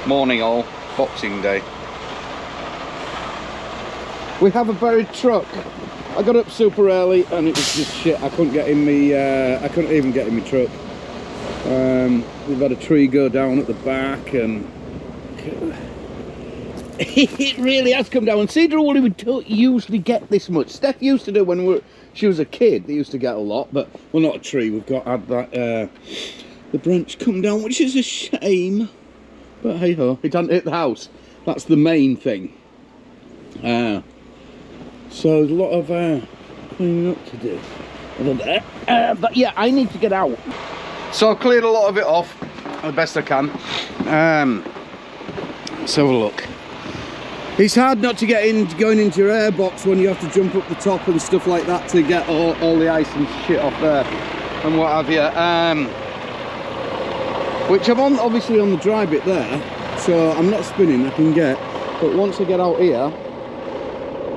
Morning all, Boxing Day. We have a buried truck. I got up super early and it was just shit. I couldn't get in me. I couldn't even get in my truck. We've had a tree go down at the back, and it really has come down. And Cedar Woolly don't usually get this much. Steph used to do when she was a kid. They used to get a lot, but well, not a tree. We've got had that the branch come down, which is a shame. But hey ho, it hasn't hit the house. That's the main thing. So there's a lot of cleaning up to do. But yeah, I need to get out. So I've cleared a lot of it off the best I can. Let's have a look. It's hard not to get in, going into your airbox when you have to jump up the top and stuff like that to get all the ice and shit off there and what have you. Which I'm on, obviously on the dry bit there, so I'm not spinning, I can get. But once I get out here,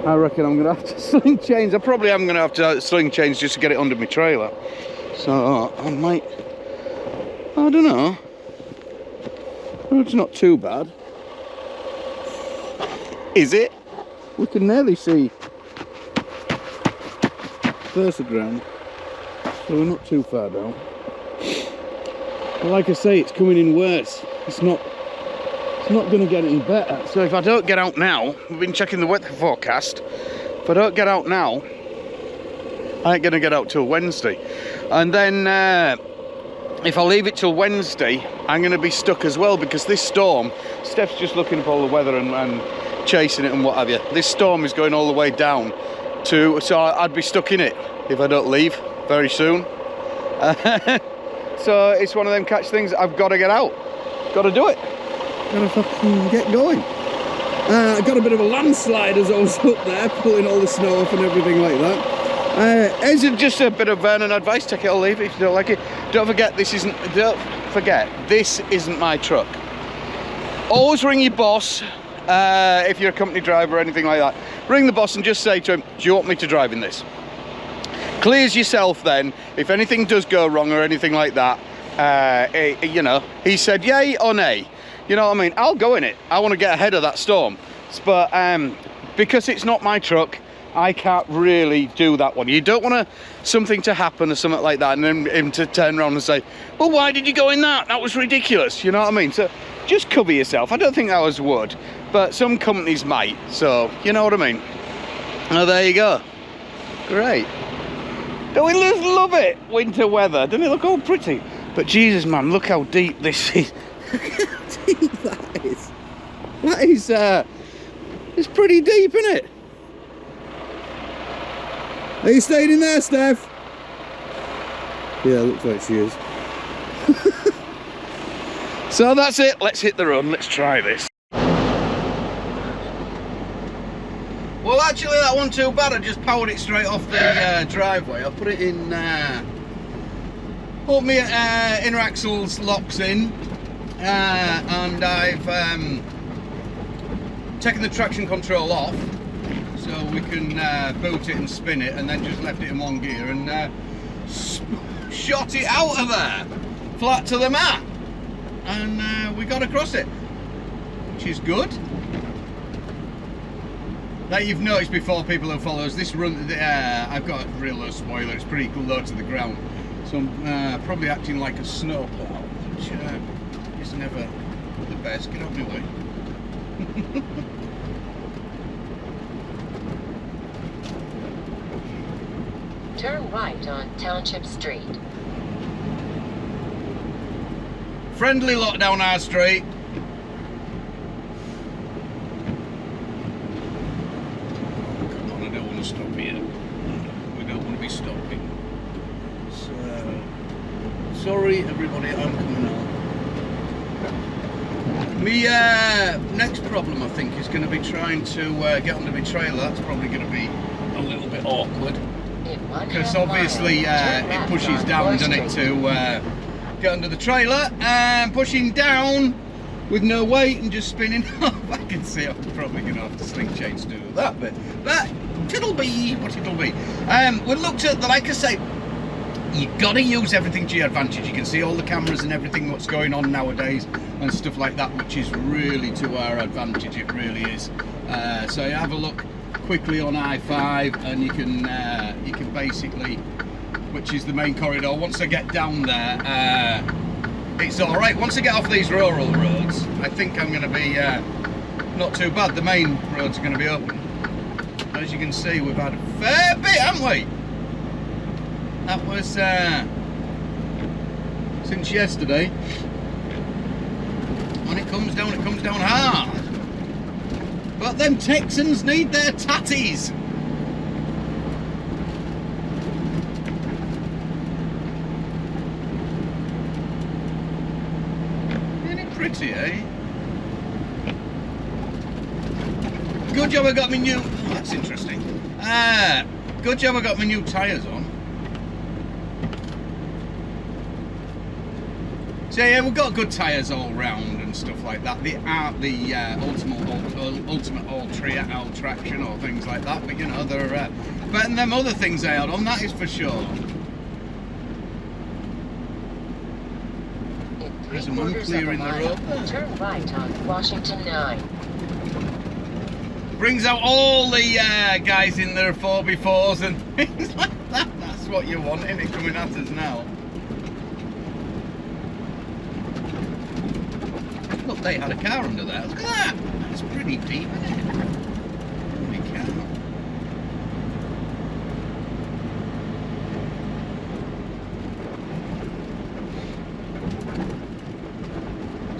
I reckon I'm going to have to sling change. I probably am going to have to sling change just to get it under my trailer. So I might, I don't know. Well, it's not too bad. Is it? We can nearly see there's the ground, so we're not too far down. But like I say, it's coming in worse. It's not going to get any better. So if I don't get out now, we've been checking the weather forecast. If I don't get out now, I ain't going to get out till Wednesday. And then if I leave it till Wednesday, I'm going to be stuck as well, because this storm, Steph's just looking up all the weather and chasing it and what have you. This storm is going all the way down to, so I'd be stuck in it if I don't leave very soon. So it's one of them catch things. I've got to get out. Got to do it. Got to fucking get going. I got a bit of a landslide as I was up there, pulling all the snow off and everything like that. Is it just a bit of an advice? Take it or leave it if you don't like it. Don't forget, this isn't my truck. Always ring your boss if you're a company driver or anything like that. Ring the boss and just say to him, do you want me to drive in this? Clears yourself then. If anything does go wrong or anything like that, you know, he said yay or nay. You know what I mean? I'll go in it. I want to get ahead of that storm. But because it's not my truck, I can't really do that one. You don't want something to happen or something like that and then him to turn around and say, well, why did you go in that? That was ridiculous. You know what I mean? So just cover yourself. I don't think ours would, but some companies might. So, you know what I mean? Oh, there you go. Great. Don't we love it? Winter weather. Doesn't it look all pretty? But Jesus, man, look how deep this is. Look how deep that is. That is, it's pretty deep, isn't it? Are you staying in there, Steph? Yeah, looks like she is. So that's it. Let's hit the run. Let's try this. Well, actually, that wasn't too bad. I just powered it straight off the driveway. I put it in, put my inner axles locks in, and I've taken the traction control off so we can boot it and spin it, and then just left it in one gear and shot it out of there, flat to the mat, and we got across it, which is good. Like you've noticed before, people who follow us, this run, I've got a real low spoiler, it's pretty low to the ground. So I'm probably acting like a snowplow, which is never the best. Get out of my way. Turn right on Township Street. Friendly lot down our street. Stop here. We don't want to be stopping. So sorry everybody, I'm coming on. My next problem I think is going to be trying to get onto my trailer. That's probably going to be a little bit awkward because obviously it pushes down, doesn't it, to get under the trailer, and pushing down with no weight and just spinning off. I can see I'm probably going to have to sling change to do that bit, but it'll be what it'll be. We looked at the, like I say, you've got to use everything to your advantage. You can see all the cameras and everything what's going on nowadays and stuff like that, which is really to our advantage. It really is. So you have a look quickly on I-5 and you can basically, which is the main corridor. Once I get down there, it's all right. Once I get off these rural roads, I think I'm going to be not too bad. The main roads are going to be open. As you can see, we've had a fair bit, haven't we? That was since yesterday. When it comes down hard. But them Texans need their tatties. Isn't it pretty, eh? Good job I got me new. Oh, that's interesting. Good job I got my new tyres on. So yeah, we've got good tyres all round and stuff like that. They aren't the ultimate all traction or things like that, but you know, they're better than them other things I had on, that is for sure. There's a man clearing the road. Turn right on Washington 9. Brings out all the guys in their 4x4s and things like that. That's what you want, isn't it, coming at us now? Look, they had a car under there. Look at that. That's pretty deep, isn't it? Holy cow.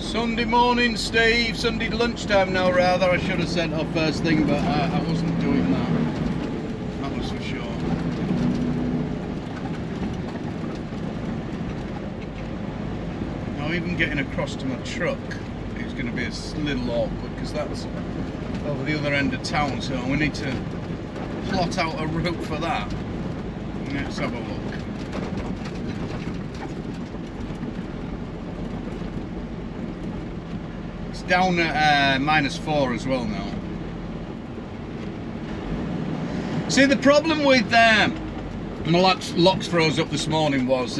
Sunday morning, Steve. Sunday lunchtime now, rather. I should have sent off first thing, but I wasn't doing that. That was for sure. Now, even getting across to my truck is going to be a little awkward because that's over the other end of town, so we need to plot out a route for that. Let's have a look. It's down at -4 as well now. See, the problem with my locks froze up this morning was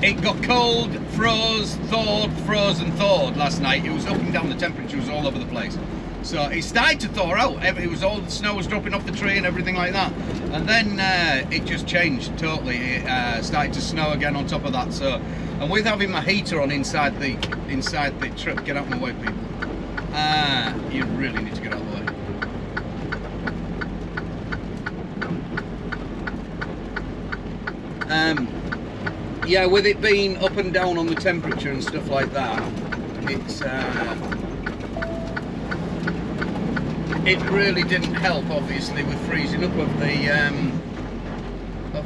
it got cold, froze, thawed, froze and thawed last night. It was up and down, the temperature was all over the place. So it started to thaw out. It was all the snow was dropping off the tree and everything like that. And then it just changed totally. It started to snow again on top of that. So, and with having my heater on inside the truck, get out of my way, people. You really need to get out of the way. Yeah, with it being up and down on the temperature and stuff like that, it's it really didn't help, obviously, with freezing up of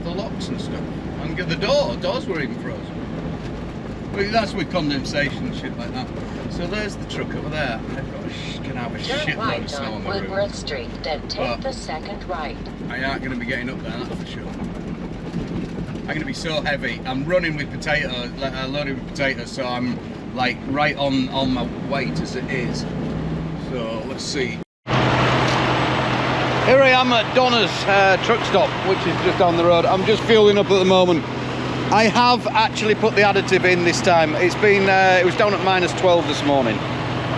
the locks and stuff. And the doors were even frozen. But that's with condensation and shit like that. So there's the truck over there. I've got can have a shitload of snow on the roof. Woodworth Street, then take the second right. I aren't going to be getting up there, that's for sure. I'm going to be so heavy. I'm running with potatoes, loaded with potatoes, so I'm like right on my weight as it is. So let's see. Here I am at Donna's truck stop, which is just down the road. I'm just fueling up at the moment. I have actually put the additive in this time. It's been, it was down at -12 this morning.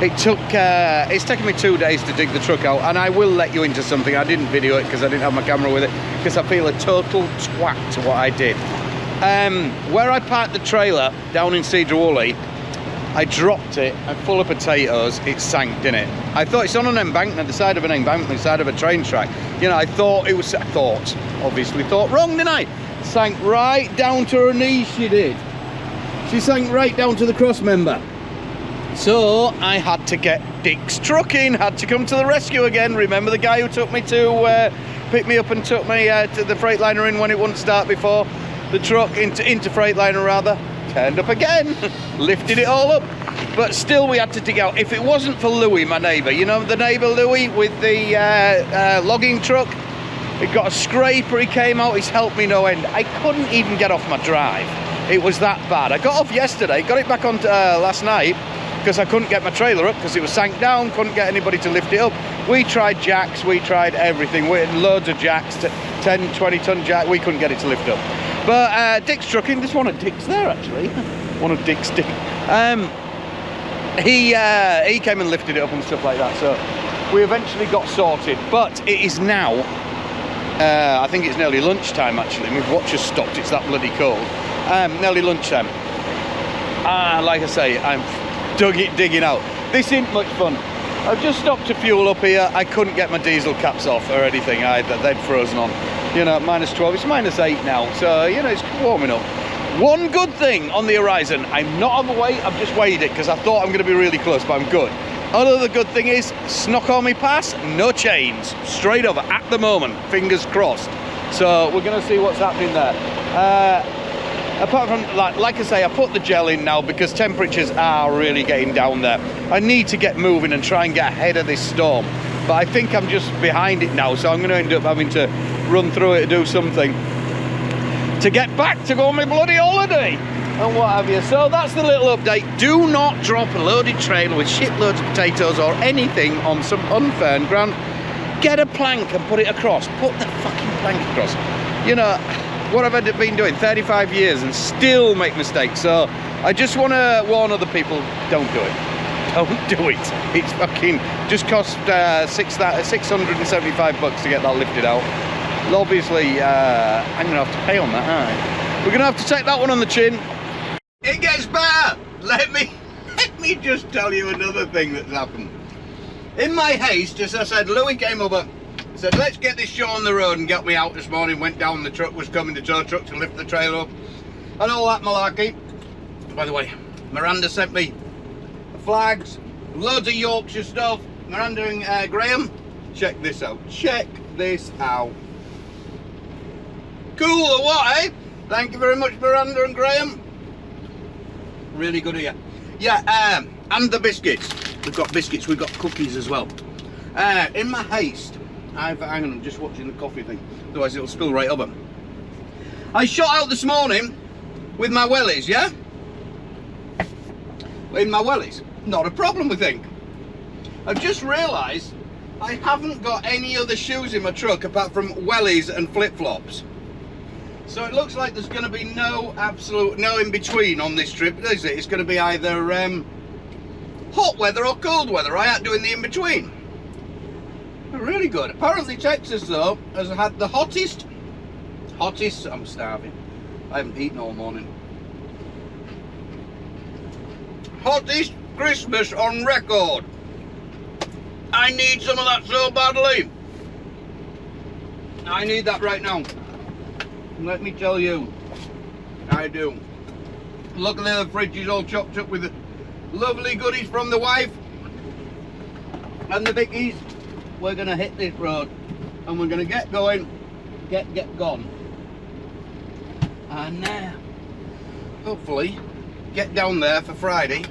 It's taken me 2 days to dig the truck out, and I will let you into something. I didn't video it because I didn't have my camera with it, because I feel a total twat to what I did. Where I parked the trailer down in Cedar Woolley, I dropped it, and full of potatoes, it sank, didn't it? I thought it's on an embankment, the side of an embankment, the side of a train track. You know, I thought obviously thought wrong, didn't I? Sank right down to her knees, she did. She sank right down to the cross member. So I had to get Dick's truck in, had to come to the rescue again. Remember the guy who took me to pick me up and took me to the Freightliner in when it wouldn't start before? The truck into Freightliner rather. Turned up again, lifted it all up. But still we had to dig out. If it wasn't for Louis, my neighbour, you know the neighbour Louis with the logging truck? He got a scraper, he came out, he's helped me no end. I couldn't even get off my drive. It was that bad. I got off yesterday, got it back on last night, because I couldn't get my trailer up because it was sank down, couldn't get anybody to lift it up. We tried jacks, we tried everything. We had loads of jacks, 10, 20 ton jack. We couldn't get it to lift up. But Dick's Trucking, there's one of Dick's there actually. One of Dick's. He came and lifted it up and stuff like that. So we eventually got sorted. But it is now, I think it's nearly lunchtime actually. My watch has stopped, it's that bloody cold. Nearly lunchtime. Like I say, I'm digging out. This ain't much fun. I've just stopped to fuel up here. I couldn't get my diesel caps off or anything either. They'd frozen on. You know, minus 12, it's minus 8 now. So, you know, it's warming up. One good thing on the horizon, I'm not overweight, I've just weighed it because I thought I'm going to be really close, but I'm good. Another good thing is, Snoqualmie Pass, no chains. Straight over at the moment, fingers crossed. So we're going to see what's happening there. Apart from, like I say, I put the gel in now because temperatures are really getting down there. I need to get moving and try and get ahead of this storm. But I think I'm just behind it now, so I'm going to end up having to run through it to do something to get back to go on my bloody holiday and what have you. So that's the little update. Do not drop a loaded trailer with shitloads of potatoes or anything on some unfern ground. Get a plank and put it across. Put the fucking plank across. You know, what have I been doing? 35 years and still make mistakes. So I just want to warn other people, don't do it. Don't do it. It's fucking just cost $675 to get that lifted out. Well, obviously, I'm gonna have to pay on that, aren't I? We're gonna have to take that one on the chin. It gets better. Let me just tell you another thing that's happened. In my haste, as I said, Louis came over, said, let's get this show on the road and got me out this morning. Went down, the truck was coming, the tow truck to lift the trailer up and all that malarkey. By the way, Miranda sent me flags, loads of Yorkshire stuff. Miranda and Graham, check this out. Check this out. Cool or what, eh? Thank you very much, Miranda and Graham. Really good of you. Yeah, and the biscuits. We've got biscuits, we've got cookies as well. In my haste, hang on, I'm just watching the coffee thing, otherwise it'll spill right over. I shot out this morning with my wellies, yeah? In my wellies. Not a problem, we think. I've just realised I haven't got any other shoes in my truck apart from wellies and flip-flops. So it looks like there's going to be no in between on this trip, is it? It's going to be either hot weather or cold weather. I ain't doing the in between. Really good. Apparently Texas though has had the hottest. I'm starving. I haven't eaten all morning. Hottest Christmas on record. I need some of that so badly. I need that right now. Let me tell you, I do. Luckily the fridge is all chopped up with the lovely goodies from the wife and the bickies. We're gonna hit this road and we're gonna get going, get gone, and hopefully get down there for Friday,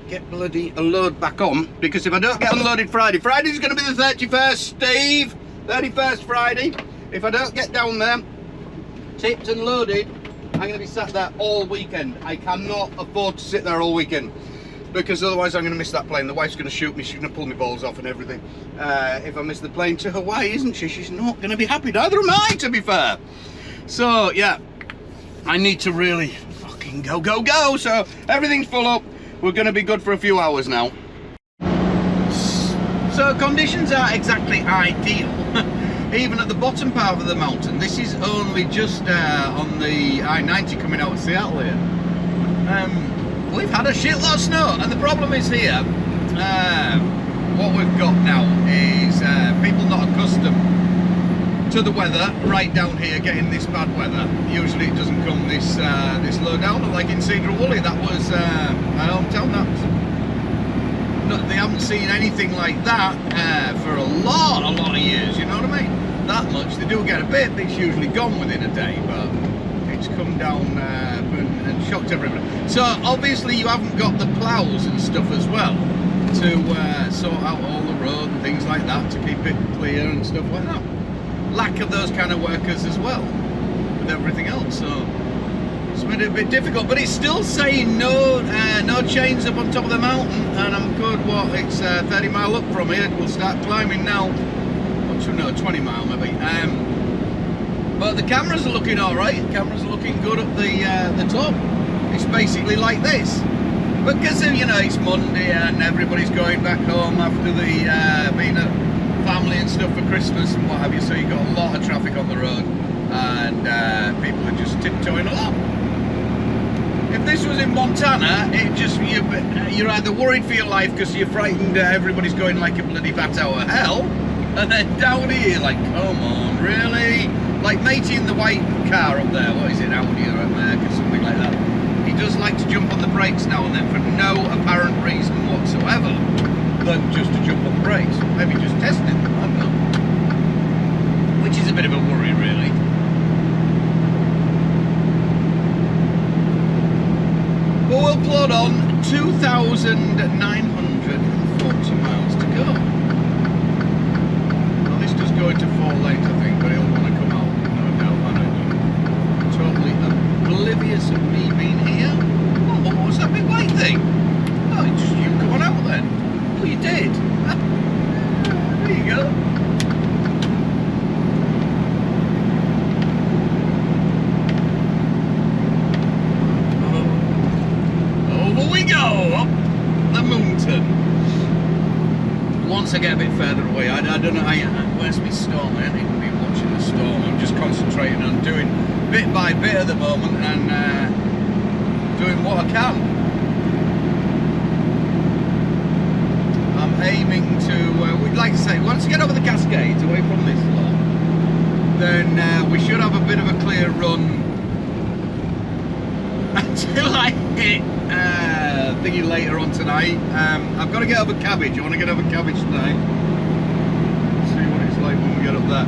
get bloody a load back on, because if I don't get unloaded Friday's gonna be the 31st, Steve. 31st Friday. If I don't get down there tipped and loaded, I'm going to be sat there all weekend. I cannot afford to sit there all weekend, because otherwise I'm going to miss that plane. The wife's going to shoot me, she's going to pull my balls off and everything. If I miss the plane to Hawaii, isn't she? She's not going to be happy, neither am I, to be fair. So yeah, I need to really fucking go. So everything's full up. We're going to be good for a few hours now. So conditions are exactly ideal. Even at the bottom part of the mountain. This is only just on the I-90 coming out of Seattle here. We've had a shitload of snow, and the problem is here, what we've got now is people not accustomed to the weather right down here getting this bad weather. Usually it doesn't come this low down, like in Cedar Woolley. That was my hometown. They haven't seen anything like that for a lot of years, you know what I mean? That much. They do get a bit, it's usually gone within a day, but it's come down and shocked everybody. So obviously you haven't got the ploughs and stuff as well to sort out all the road and things like that, to keep it clear and stuff like that. Lack of those kind of workers as well with everything else. So It's made it a bit difficult, but it's still saying no chains up on top of the mountain, and I'm good. What? It's 30 mile up from here. We'll start climbing now. No, 20 mile maybe. But the cameras are looking all right. Cameras are looking good up the top. It's basically like this. But because you know it's Monday and everybody's going back home after the being at family and stuff for Christmas and what have you, so you've got a lot of traffic on the road, and people are just tiptoeing along. If this was in Montana, you're either worried for your life because you're frightened everybody's going like a bloody bat out of hell, and then down here, like, come on, really? Like matey in the white car up there, what is it, Audi or America, something like that. He does like to jump on the brakes now and then for no apparent reason whatsoever than just to jump on the brakes. Maybe just testing them, I don't know. Which is a bit of a worry, really. But we'll plod on, 2,940 miles to go. Well, this does go into 4 lanes, I think, but he'll want to come out. No doubt, I'm totally oblivious of me being here. Oh, what was that big white thing? Oh, it's just you coming out then. Oh, you did. There you go. Over we go, up the mountain. Once I get a bit further away, I don't know where's my storm? I haven't even been watching the storm. I'm just concentrating on doing bit by bit at the moment and doing what I can. I'm aiming to, we'd like to say, once we get over the Cascades, away from this lot, then we should have a bit of a clear run until I hit thingy later on tonight. I've got to get over Cabbage. I want to get over Cabbage tonight. See what it's like when we get up there.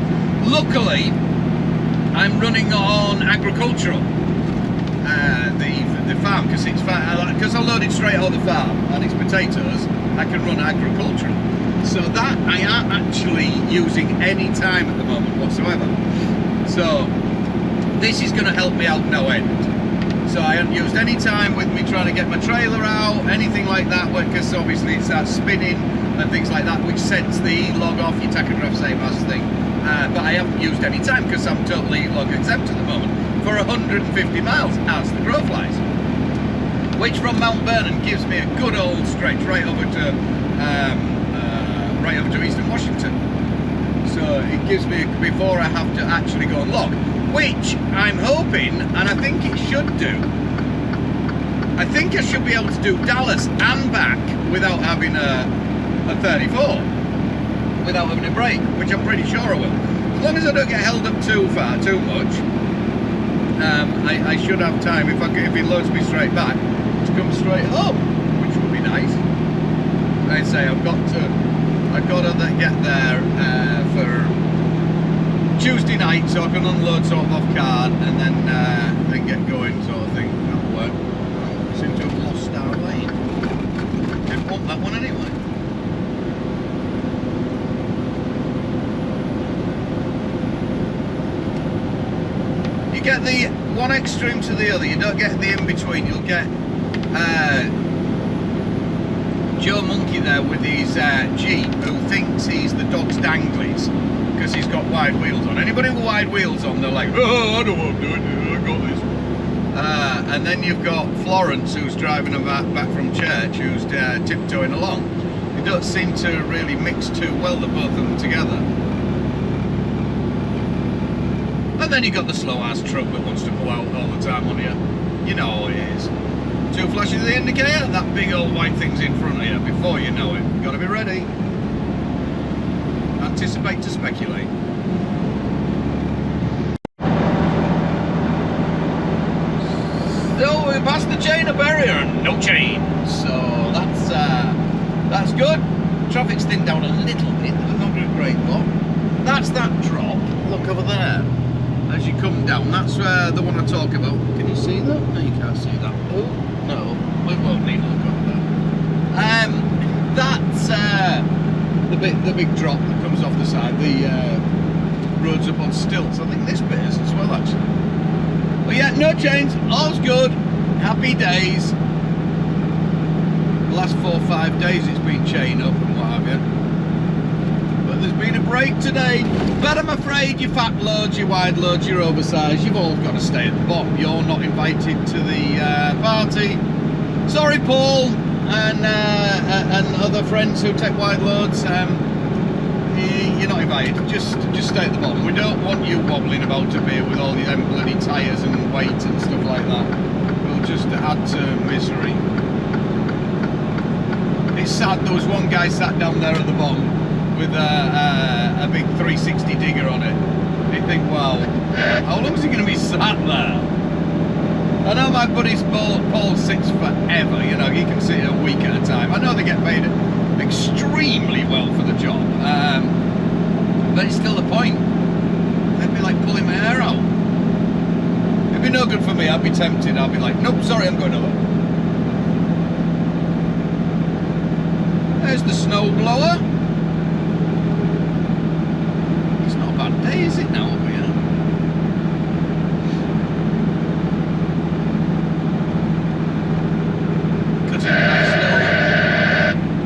Luckily, I'm running on agricultural, the farm, because I loaded straight out of the farm and it's potatoes. I can run agricultural, so that I aren't actually using any time at the moment whatsoever. So this is going to help me out no end. So I haven't used any time with me trying to get my trailer out, anything like that, because obviously it starts spinning and things like that, which sets the log off your tachograph save as thing. But I haven't used any time because I'm totally log exempt at the moment for 150 miles as the crow flies, which from Mount Vernon gives me a good old stretch right over to Eastern Washington. So it gives me, before I have to actually go and log, which I'm hoping, and I think it should do. I think I should be able to do Dallas and back without having a 34, without having a break, which I'm pretty sure I will. As long as I don't get held up too much, I should have time, if it loads me straight back, to come straight home, which would be nice. I say I've got to get there for Tuesday night, so I can unload sort of off card and then get going, sort of thing. That'll work. I seem to have lost our lane. Didn't want that one anyway. You get the one extreme to the other. You don't get the in between. You'll get Joe Monkey there with his Jeep, who thinks he's the dog's danglies because he's got wide wheels on. Anybody with wide wheels on, they're like, oh, I don't want to do it, I got this. And then you've got Florence, who's driving back from church, who's tiptoeing along. They don't seem to really mix too well, the both of them together. And then you've got the slow-ass truck that wants to pull out all the time on you. You know how it is. 2 flashes of the indicator, that big old white thing's in front of you. Before you know it, gotta be ready. Anticipate to speculate. So we passed the chain barrier and no chain. So that's good. Traffic's thinned down a little bit, but not a great lot. That's that drop. Look over there. As you come down, that's the one I talk about. Can you see that? No, you can't see that. Oh, no, we won't need to look over there. That's the big drop that comes off the side. The road's up on stilts. I think this bit is as well, actually. But yeah, no chains, all's good, happy days. The last 4 or 5 days it's been chain up and what have you. But there's been a break today. But I'm afraid you fat loads, you wide loads, you're oversized, you've all got to stay at the bottom. You're not invited to the party. Sorry, Paul and other friends who take wide loads. You're not invited. Just stay at the bottom. We don't want you wobbling about a bit with all them bloody tyres and weight and stuff like that. We'll just add to misery. It's sad. There was one guy sat down there at the bottom with a big 360 digger on it. You think, wow, how long is he going to be sat there? I know my buddy Paul sits forever. You know, he can sit a week at a time. I know they get paid extremely well for the job, but it's still the point. It'd be like pulling my hair out. It'd be no good for me. I'd be tempted. I'd be like, nope, sorry, I'm going over. There's the snow blower. It's not a bad day, is it now over here? Cutting a nice little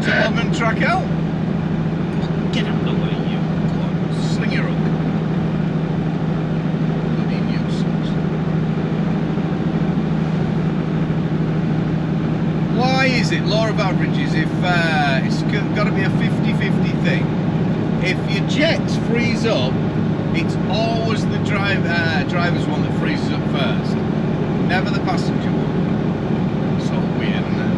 toboggan track out. Come on, get out of the way, you. Go on, sling your hook. Bloody nuisance. Why is it, law of averages, if it's got to be a 50-50 thing, if your jets freeze up, it's always the driver's one that freezes up first, never the passenger one. It's all weird, isn't it?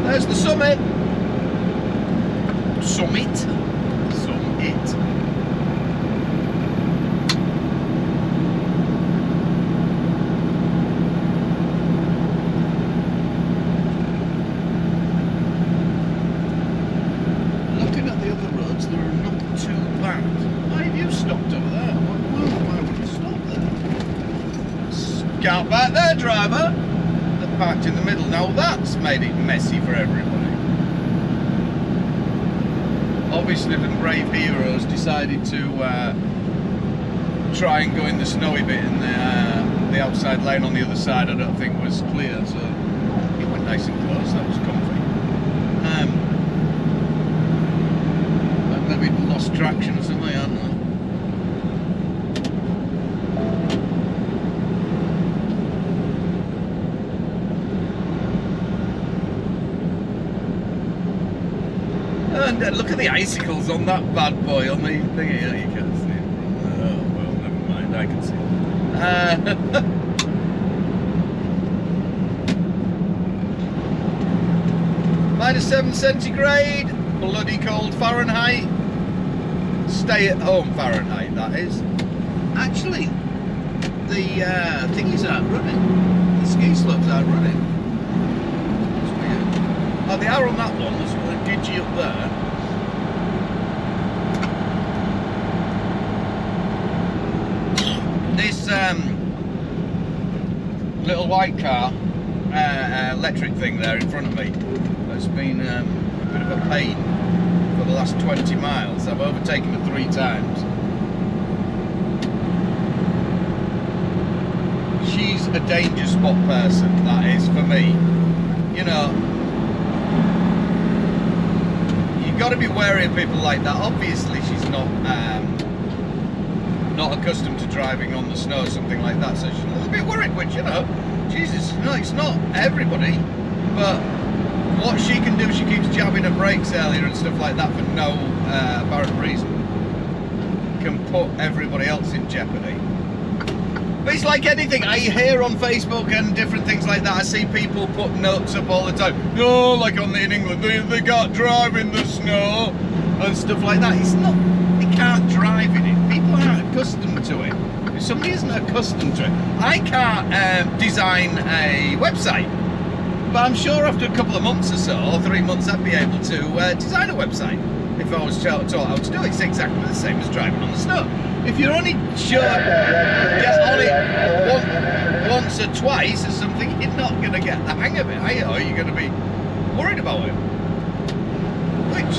There's the summit. Summit. Looking at the other roads, they're not too bad. Why have you stopped over there? Why would you stop there? Scout back there, driver. They're parked in the middle. Now that's made it messy for everybody. Obviously, the brave heroes decided to try and go in the snowy bit, and the outside lane on the other side I don't think was clear, so it went nice and close. That was comfy. And maybe lost traction or something, I don't know. And look at the icicles on that bad boy on the thing here. You can't see it from there. Oh, well, never mind. I can see it. -7 centigrade. Bloody cold Fahrenheit. Stay at home Fahrenheit, that is. Actually, the thingies aren't running. The ski slopes aren't running. It's weird. Oh, they are on that one. There's a digi up there. This little white car, electric thing there in front of me, has been a bit of a pain for the last 20 miles. I've overtaken it 3 times. She's a danger spot person, that is, for me. You know, you've got to be wary of people like that. Obviously, she's not accustomed to driving on the snow or something like that, so she's a little bit worried, which, you know, Jesus, no, it's not everybody, but what she can do, she keeps jabbing her brakes earlier and stuff like that for no apparent reason, can put everybody else in jeopardy. But it's like anything, I hear on Facebook and different things like that, I see people put notes up all the time. No, like in England, they can't drive in the snow and stuff like that. It's not, they can't drive in it. People aren't accustomed to it. If somebody isn't accustomed to it, I can't design a website. But I'm sure after a couple of months or so, or 3 months, I'd be able to design a website. If I was taught how to do it, it's exactly the same as driving on the snow. If you're only sure get on it once or twice or something, you're not going to get the hang of it, are you? Or you're going to be worried about it. Which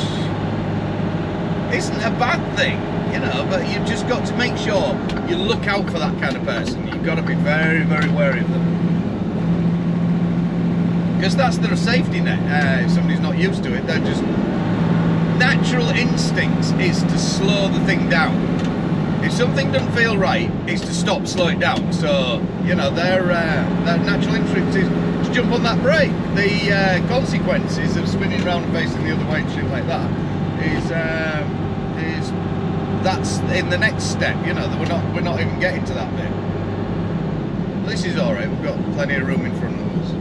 isn't a bad thing, you know, but you've just got to make sure you look out for that kind of person. You've got to be very, very wary of them. Because that's their safety net. If somebody's not used to it, they're just... Natural instincts is to slow the thing down. If something doesn't feel right, it's to stop, slow it down. So, you know, their natural instinct is to jump on that brake. The consequences of spinning around and facing the other way and shit like that is that's in the next step. You know, that we're not even getting to that bit. This is all right. We've got plenty of room in front of us.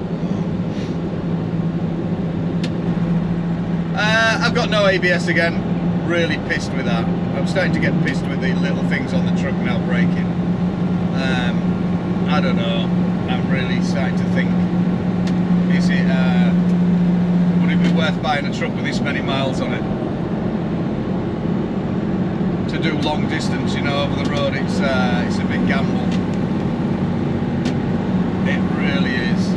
I've got no ABS again. Really pissed with that. I'm starting to get pissed with the little things on the truck now braking. I don't know. I'm really starting to think, is it, would it be worth buying a truck with this many miles on it? To do long distance, you know, over the road, it's a big gamble. It really is.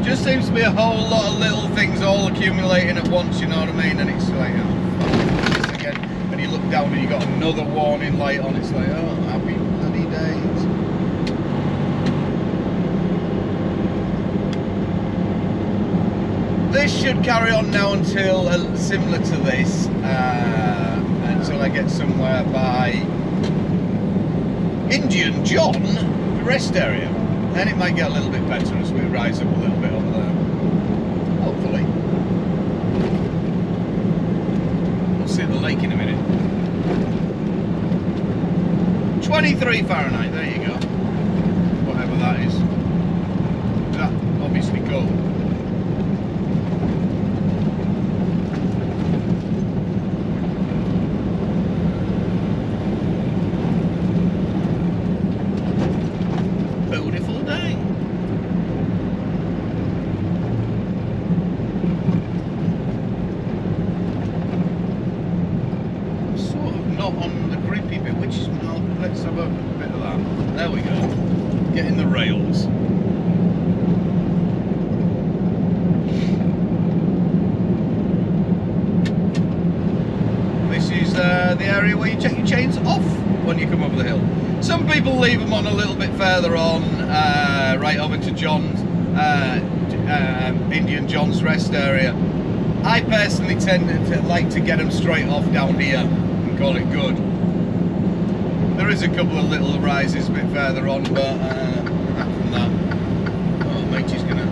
Just seems to be a whole lot of little things all accumulating at once, you know what I mean? And it's like, oh, fuck this again. And you look down and you got another warning light on. It's like, oh, happy bloody days. This should carry on now until similar to this, until I get somewhere by Indian John, the rest area. Then it might get a little bit better as we rise up a little bit over there. Hopefully. We'll see the lake in a minute. 23 Fahrenheit, there you go. Whatever that is. That obviously cold. The area where you check your chains off when you come over the hill. Some people leave them on a little bit further on, right over to John's, Indian John's rest area. I personally tend to like to get them straight off down here and call it good. There is a couple of little rises a bit further on, but apart from that, oh, matey's gonna...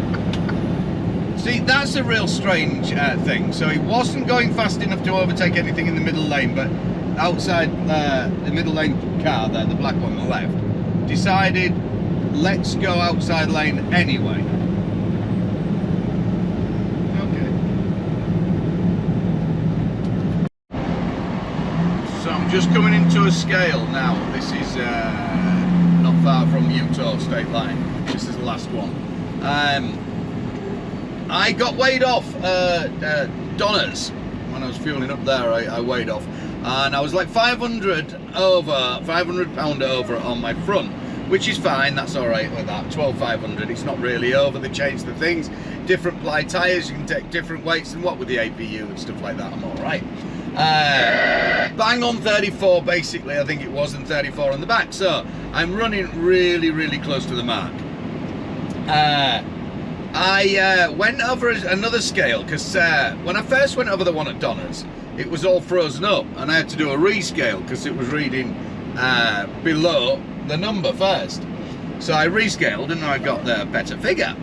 See, that's a real strange thing. So he wasn't going fast enough to overtake anything in the middle lane, but outside the middle lane car there, the black one on the left, decided, let's go outside lane anyway. Okay. So I'm just coming into a scale now. This is not far from Utah state line. This is the last one. I got weighed off Donner's when I was fueling up there. I weighed off, and I was like 500 pound over on my front, which is fine. That's all right with that. 12,500. It's not really over. They changed the things. Different ply tires. You can take different weights and what with the APU and stuff like that. I'm all right. Bang on 34 basically. I think it was, and 34 on the back. So I'm running really, really close to the mark. I went over another scale because when I first went over the one at Donner's, it was all frozen up, and I had to do a rescale because it was reading below the number first. So I rescaled and I got the better figure.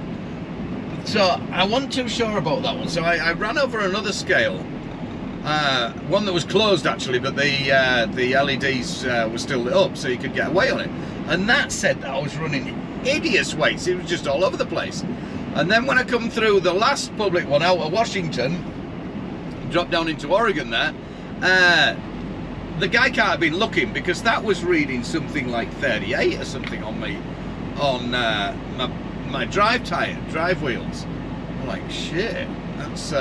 So I wasn't too sure about that one. So I ran over another scale, one that was closed actually, but the LEDs were still lit up, so you could get away on it. And that said that I was running hideous weights. It was just all over the place. And then when I come through the last public one out of Washington, dropped down into Oregon there, the guy can't have been looking because that was reading something like 38 or something on me, on my drive wheels. I'm like, shit, that's...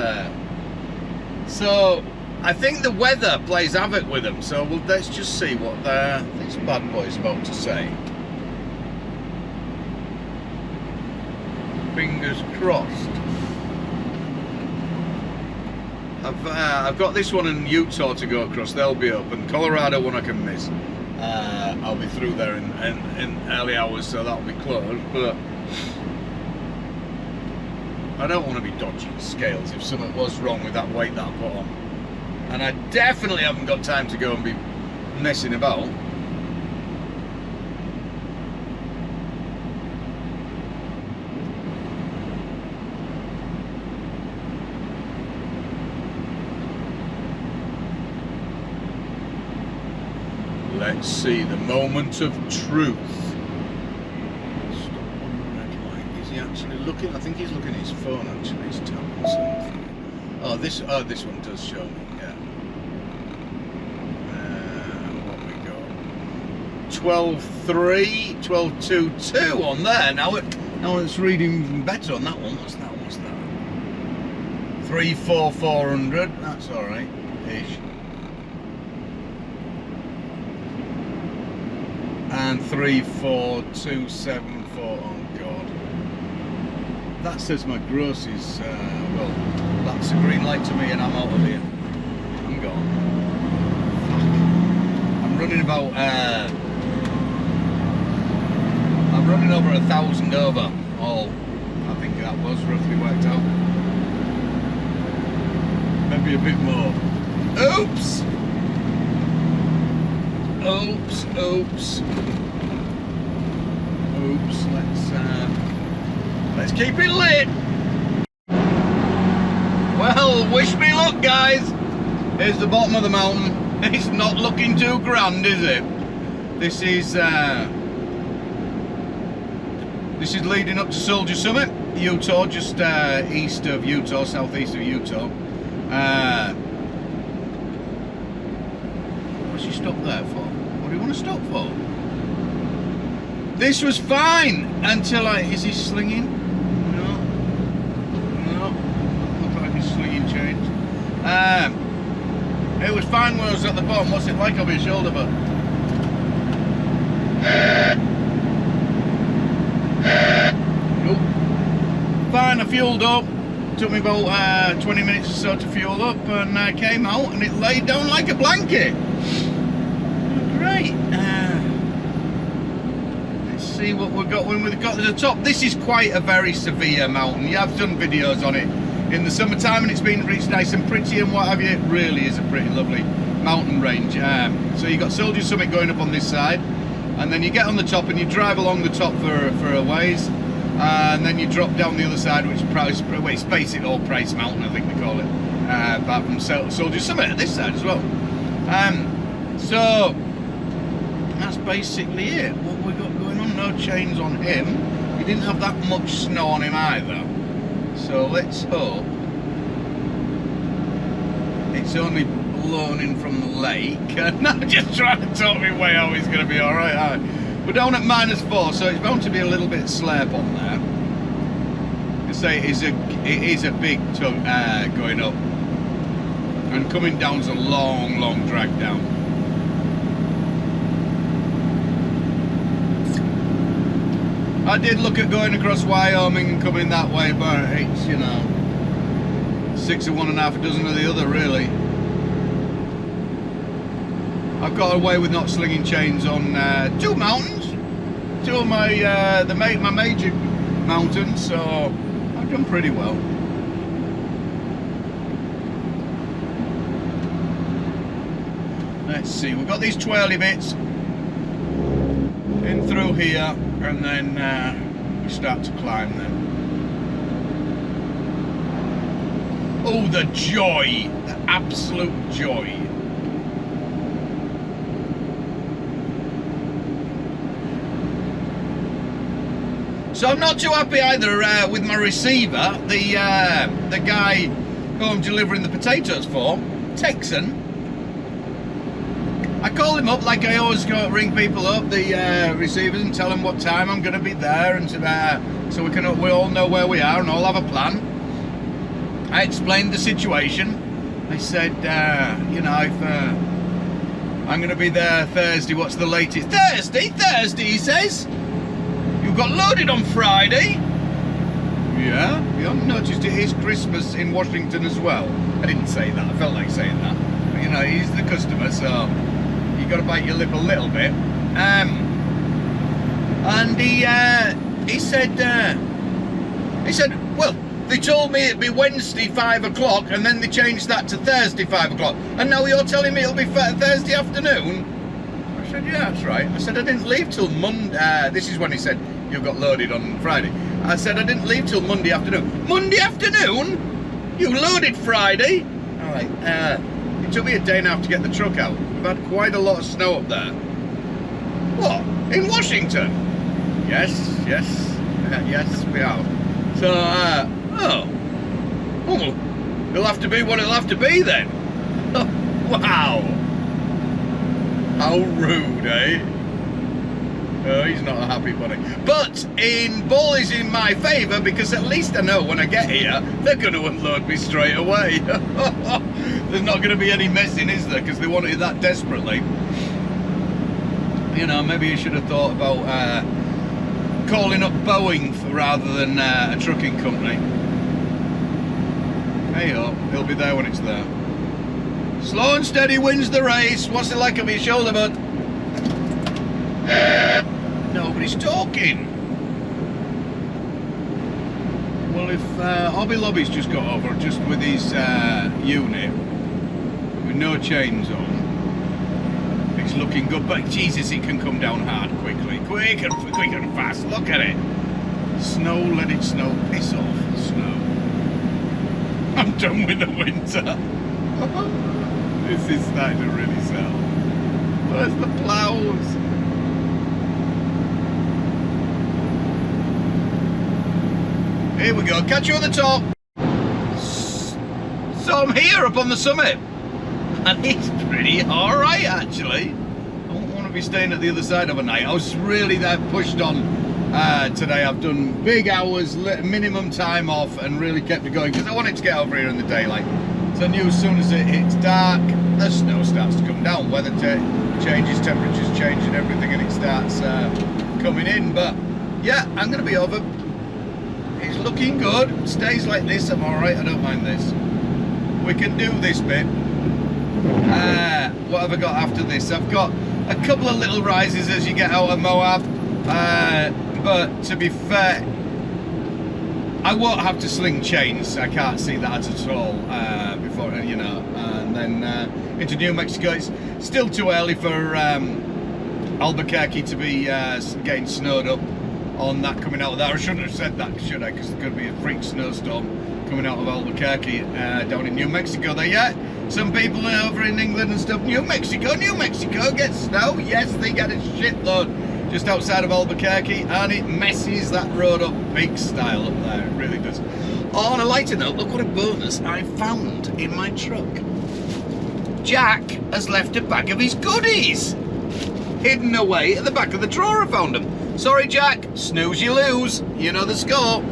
So I think the weather plays havoc with them, so let's just see what this bad boy's about to say. Fingers crossed. I've got this one in Utah to go across. They'll be up, and Colorado one I can miss. I'll be through there in early hours, so that'll be closed. But I don't want to be dodging scales if something was wrong with that weight that I put on, and I definitely haven't got time to go and be messing about. Let's see, the moment of truth. Stop on the red light. Is he actually looking? I think he's looking at his phone actually. He's tapping something. Oh, this one does show me, yeah. What we got? 12.3, 12.22 on there. Now it's reading even better on that one. What's that? 34400. That's all right, ish. And 34274. Oh God, that says my gross is well, that's a green light to me, and I'm out of here. I'm gone. I'm running about I'm running over 1,000 over all. I think that was roughly worked out. Maybe a bit more. Oops. Oops. Let's keep it lit. Well, wish me luck, guys. Here's the bottom of the mountain. It's not looking too grand, is it? This is leading up to Soldier Summit, Utah, just east of Utah, southeast of Utah. What's he stopped there for? What do you want to stop for? This was fine until is he slinging? No, looks like he's slinging change. It was fine when I was at the bottom. What's it like over your shoulder, but? Nope. Fine, I fueled up. Took me about 20 minutes or so to fuel up, and came out, and it laid down like a blanket. Great. Let's see what we've got when we've got to the top. This is quite a very severe mountain. You have done videos on it in the summertime, and it's been nice and pretty and what have you. It really is a pretty lovely mountain range. So you've got Soldier Summit going up on this side, and then you get on the top and you drive along the top for a ways, and then you drop down the other side, which is basically All Price Mountain, I think they call it, apart from Soldier Summit at this side as well. So that's basically it. What we got going on? No chains on him. We didn't have that much snow on him either. So let's hope it's only blown in from the lake. And I'm just trying to talk me way out. He's going to be all right. We're down at -4, so it's bound to be a little bit slurp on there. I say it is a big tug going up, and coming down's a long drag down. I did look at going across Wyoming and coming that way, but it's, 6 of one and half a dozen of the other, really. I've got away with not slinging chains on 2 mountains, 2 of my my major mountains, so I've done pretty well. Let's see, we've got these twirly bits in through here, and then we start to climb them. Oh, the joy, the absolute joy. So I'm not too happy either with my receiver. The guy who I'm delivering the potatoes for, Texan, I call him up like I always go ring people up, the receivers, and tell them what time I'm going to be there, and so we all know where we are and all have a plan. I explained the situation. I said, if I'm going to be there Thursday, what's the latest? Thursday, he says. You got loaded on Friday. Yeah, you haven't noticed it is Christmas in Washington as well. I didn't say that, I felt like saying that. But, you know, he's the customer, so you got to bite your lip a little bit. And he said, well, they told me it'd be Wednesday 5 o'clock, and then they changed that to Thursday 5 o'clock, and now you're telling me it'll be Thursday afternoon? I said, yeah, that's right. I said, I didn't leave till Monday. This is when he said, you got loaded on Friday. I said, I didn't leave till Monday afternoon. Monday afternoon? You loaded Friday? All right, it took me a day and a half to get the truck out. We've had quite a lot of snow up there. What? In Washington? Yes, yes, yes, we have. So, well, it'll have to be what it'll have to be then. Wow. How rude, eh? Oh, he's not a happy bunny. But ball is in my favour, because at least I know when I get here, they're going to unload me straight away. There's not going to be any messing, is there? Because they want it that desperately. You know, maybe you should have thought about calling up Boeing rather than a trucking company. Hey ho, he'll be there when it's there. Slow and steady wins the race. What's it like on your shoulder, bud? Nobody's talking. Well, if Hobby Lobby's just got over, just with his unit, with no chains on, it's looking good, but Jesus, it can come down hard quickly. Quick and fast, look at it. Snow, let it snow, piss off, snow. I'm done with the winter. This is starting to really sell. Where's the ploughs? Here we go, catch you on the top. So I'm here up on the summit, and it's pretty alright actually. I don't want to be staying at the other side of a night. I was really pushed on today. I've done big hours, minimum time off, and really kept it going because I wanted to get over here in the daylight. So I knew as soon as it hits dark, the snow starts to come down, weather changes, temperatures change and everything, and it starts coming in. But yeah, I'm going to be over. It's looking good. Stays like this, I'm alright, I don't mind this. We can do this bit. What have I got after this? I've got a couple of little rises as you get out of Moab. But to be fair, I won't have to sling chains. I can't see that at all before, you know. And then into New Mexico, it's still too early for Albuquerque to be getting snowed up on that coming out of there. I shouldn't have said that, should I? Because there could be a freak snowstorm coming out of Albuquerque down in New Mexico there. Yeah, some people over in England and stuff. New Mexico gets snow. Yes, they get a shitload just outside of Albuquerque, and it messes that road up big style up there. It really does. On a lighter note, look what a bonus I found in my truck. Jack has left a bag of his goodies hidden away at the back of the drawer. I found them. Sorry, Jack. Snooze, you lose. You know the score.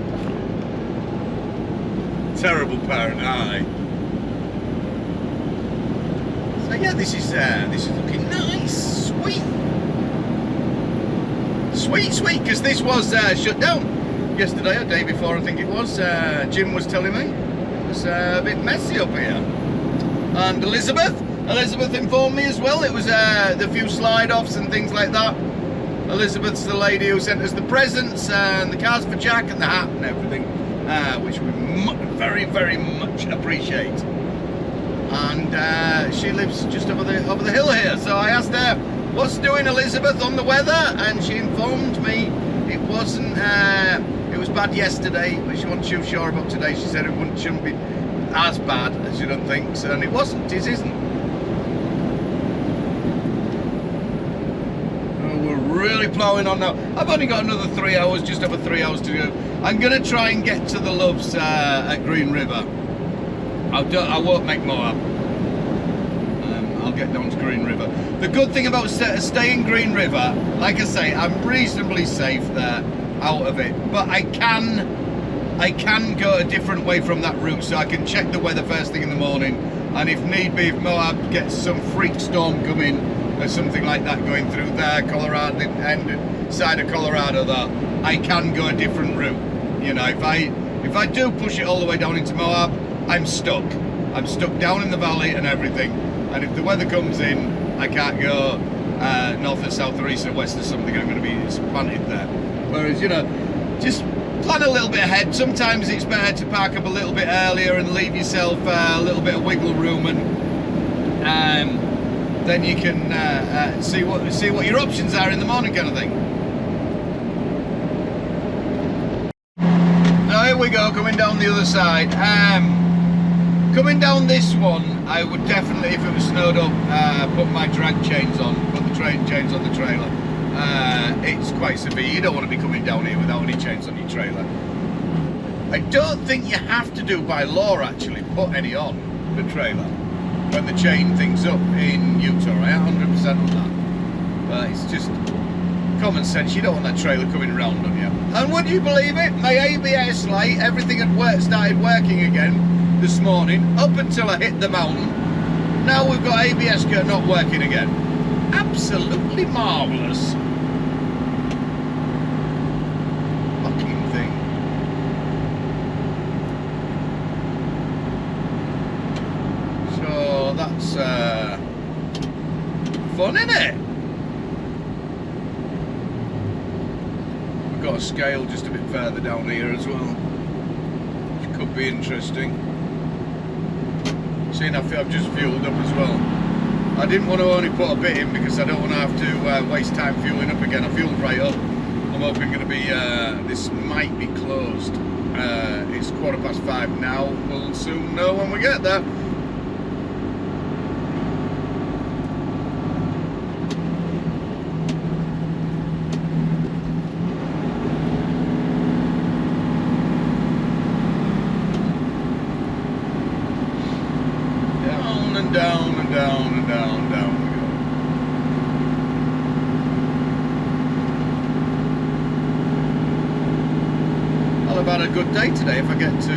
Terrible parent, aye. So yeah, this is looking nice, sweet, because this was shut down yesterday or day before, I think it was. Jim was telling me it was a bit messy up here, and Elizabeth informed me as well. It was the few slide-offs and things like that. Elizabeth's the lady who sent us the presents and the cards for Jack and the hat and everything, which we very, very much appreciate. And she lives just over the hill here, so I asked her, what's doing, Elizabeth, on the weather? And she informed me it wasn't, it was bad yesterday, but she wasn't too sure about today. She said it shouldn't be as bad as you don't think, so, and it wasn't, it isn't. We're really ploughing on now. I've only got another 3 hours, just over 3 hours to go. I'm going to try and get to the Loves at Green River. I won't make Moab. I'll get down to Green River. The good thing about staying Green River, like I say, I'm reasonably safe there, out of it. But I can go a different way from that route, so I can check the weather first thing in the morning. And if need be, if Moab gets some freak storm coming, or something like that going through there, Colorado, the end side of Colorado, though, I can go a different route. You know, if If I do push it all the way down into Moab, I'm stuck. I'm stuck down in the valley and everything. And if the weather comes in, I can't go north or south or east or west or something. I'm going to be planted there. Whereas, you know, just plan a little bit ahead. Sometimes it's better to park up a little bit earlier and leave yourself a little bit of wiggle room, and then you can see what your options are in the morning, kind of thing. Now here we go, coming down the other side. Coming down this one, I would definitely, if it was snowed up, put my drag chains on, put the chains on the trailer. It's quite severe. You don't want to be coming down here without any chains on your trailer. I don't think you have to do by law actually put any on the trailer when the chain thing's up in Utah. I am 100% on that. But it's just common sense. You don't want that trailer coming round on you. And would you believe it? My ABS light, everything had started working again this morning, up until I hit the mountain. Now we've got ABS not working again. Absolutely marvellous. Fucking thing. So that's fun, isn't it? We've got a scale just a bit further down here as well, which could be interesting. Seeing I've just fueled up as well. I didn't want to only put a bit in because I don't want to have to waste time fueling up again. I fueled right up. I'm hoping going to be, this might be closed. It's 5:15 now. We'll soon know when we get there. Down and down and down and down we go. I'll have had a good day today if I get to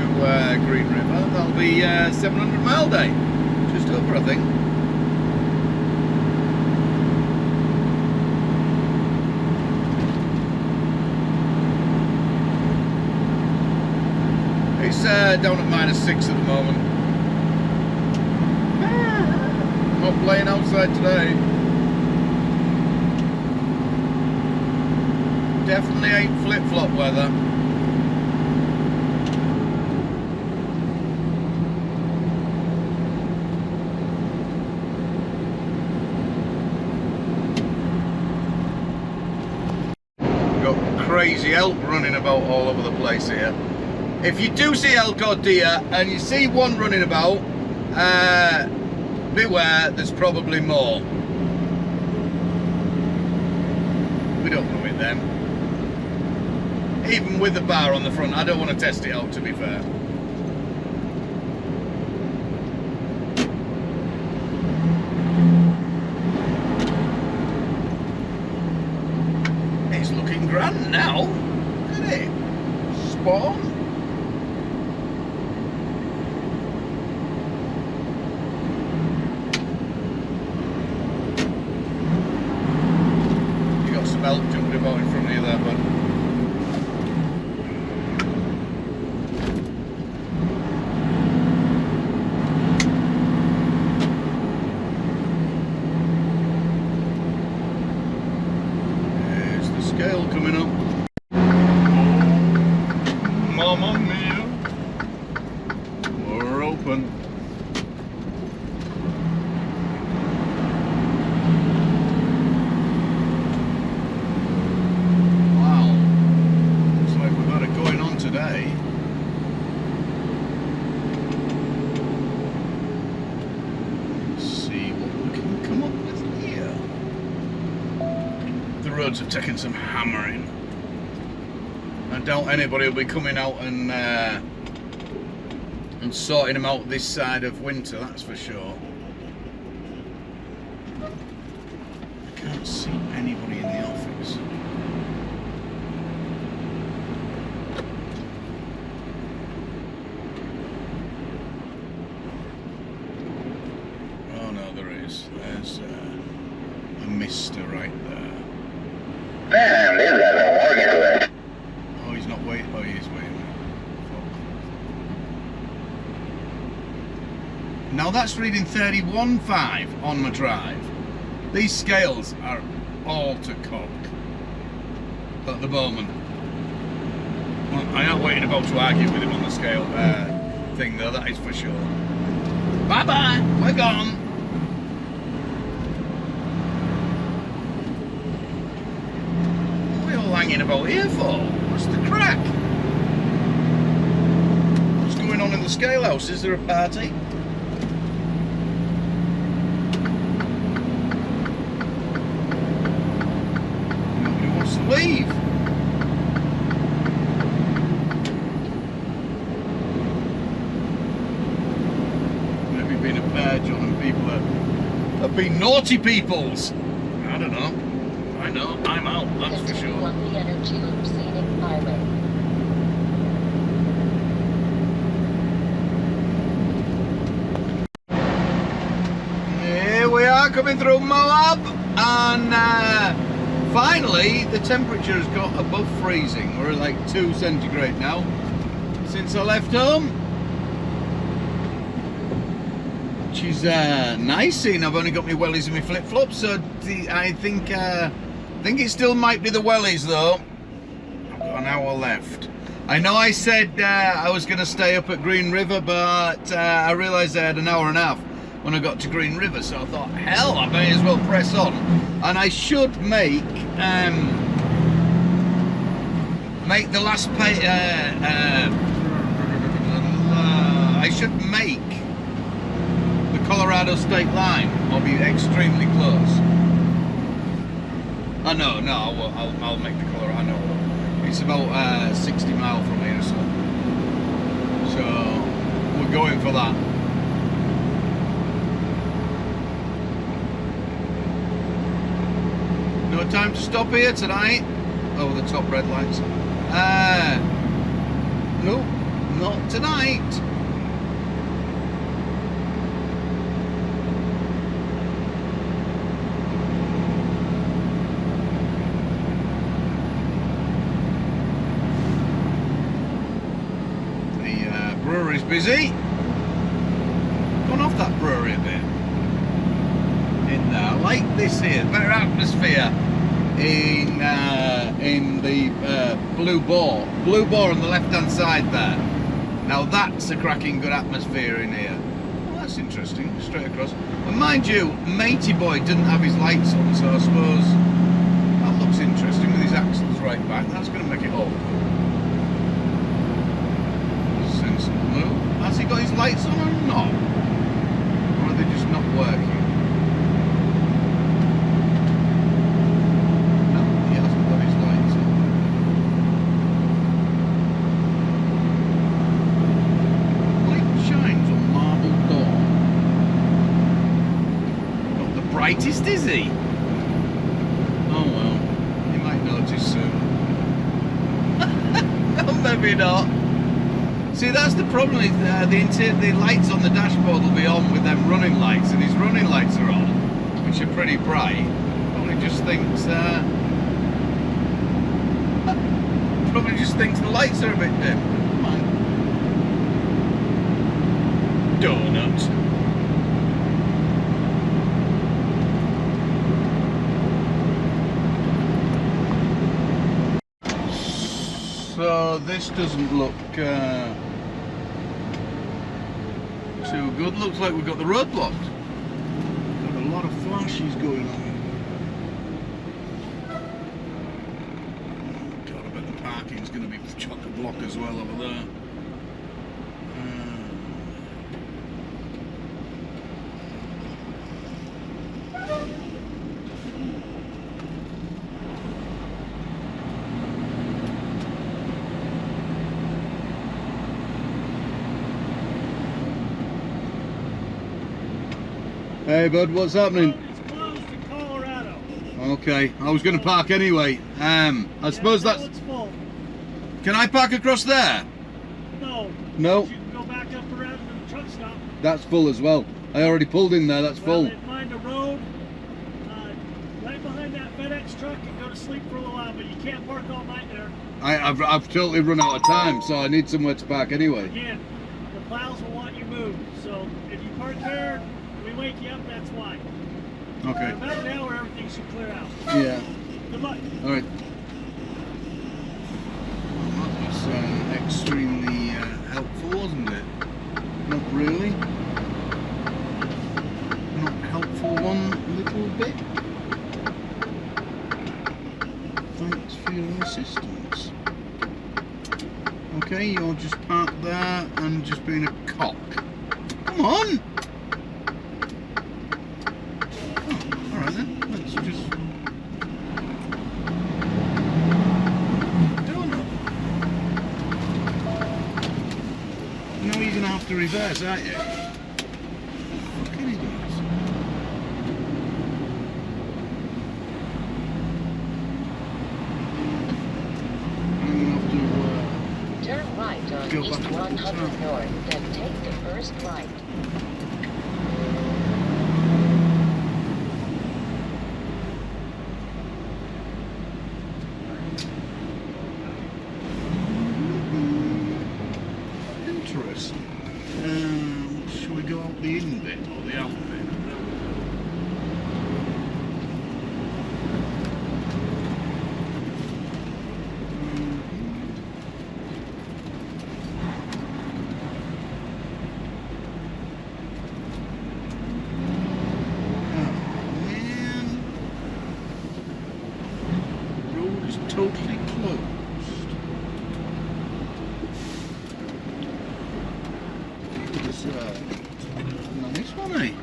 Green River. That'll be a 700 mile day. Just over, I think. It's down at -6 at the moment. Not playing outside today. Definitely ain't flip-flop weather. Got crazy elk running about all over the place here. If you do see elk or deer and you see one running about, beware, there's probably more. We don't want to hit them. Even with the bar on the front, I don't want to test it out, to be fair. It's looking grand now, isn't it? Spot on. Elk jumping about in front of you there, bud. There's the scale coming up. Mamma mia. We're open. The roads have taken some hammering. I doubt anybody will be coming out and sorting them out this side of winter, that's for sure. I can't see anybody in the office. Oh no, there is. There's a mister right there. Man, this doesn't work good. Oh, he's not waiting. Oh, he is waiting. Fuck. Now that's reading 31.5 on my drive. These scales are all to cock at the moment. Well, I am waiting about to argue with him on the scale thing though, that is for sure. Bye bye, we're gone. What are we all hanging about here for? What's the crack? What's going on in the scale house? Is there a party? Nobody wants to leave. Maybe been a badge on and people have been naughty peoples. I don't know. I know, I'm out, that's for sure. On the Energy Loop Scenic Highway. Here we are coming through Moab, and finally the temperature has got above freezing. We're at like 2 centigrade now since I left home, which is nice seeing I've only got my wellies and my flip-flops, so I think it still might be the wellies though. I've got an hour left. I know I said I was going to stay up at Green River, but I realised I had an hour and a half when I got to Green River, so I thought, hell, I may as well press on. And I should make the last I should make the Colorado state line. I'll be extremely close. Oh, no, I'll make the Colorado. It's about 60 miles from here, so we're going for that. No time to stop here tonight. Oh, the top red lights. No, not tonight. Brewery's busy. Gone off that brewery a bit. In there, I like this here, better atmosphere in the Blue Boar on the left hand side there. Now that's a cracking good atmosphere in here. Well, that's interesting, straight across. And mind you, Matey Boy didn't have his lights on, so I suppose that looks interesting with his axles right back. That's going to make it all cool. Has he got his lights on or not? Or are they just not working? No, he hasn't got his lights on. Light shines on marble door. Not the brightest, is he? Oh well, you might notice soon. No, maybe not. See, that's the problem, is the lights on the dashboard will be on with them running lights, and his running lights are on, which are pretty bright. Probably just thinks the lights are a bit dim. Donut. So this doesn't look too good. Looks like we've got the road blocked. Got a lot of flashes going on. God, I bet the parking's going to be chock-a-block as well over there. Hey bud, what's happening? It's closed in Colorado. Okay, I was going to park anyway. I suppose that's... It's full. Can I park across there? No. No. You can go back up around to the truck stop. That's full as well. I already pulled in there, that's full. Then find a road right behind that FedEx truck and go to sleep for a little while, but you can't park all night there. I've totally run out of time, so I need somewhere to park anyway. Again, the plows will want you moved, so if you park there, we wake you up, that's why. Okay. In about an hour, everything should clear out. Yeah. Good luck. All right. That was extremely helpful, wasn't it? Not really. Not helpful one little bit. Thanks for your assistance. Okay, you're just parked there and just being a cock. Come on! Oh, alright then, let's just... Donut. Now you're going to have to reverse, aren't you? Fucking idiots. I'm going to have to... Turn right on Go East back to the 100 top. North, then take the first right. Interesting. Shall we go out the in bit or the out bit? Oh man, road is totally closed. It's nice one, eh?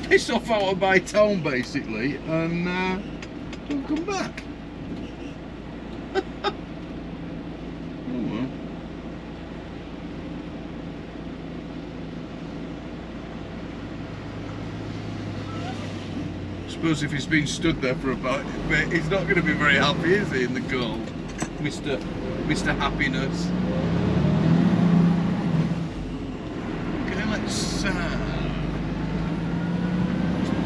Piss off out of my town basically and don't come back. Oh well. I suppose if he's been stood there for about a bit, he's not going to be very happy, is he, in the cold? Mr. Happiness. Let's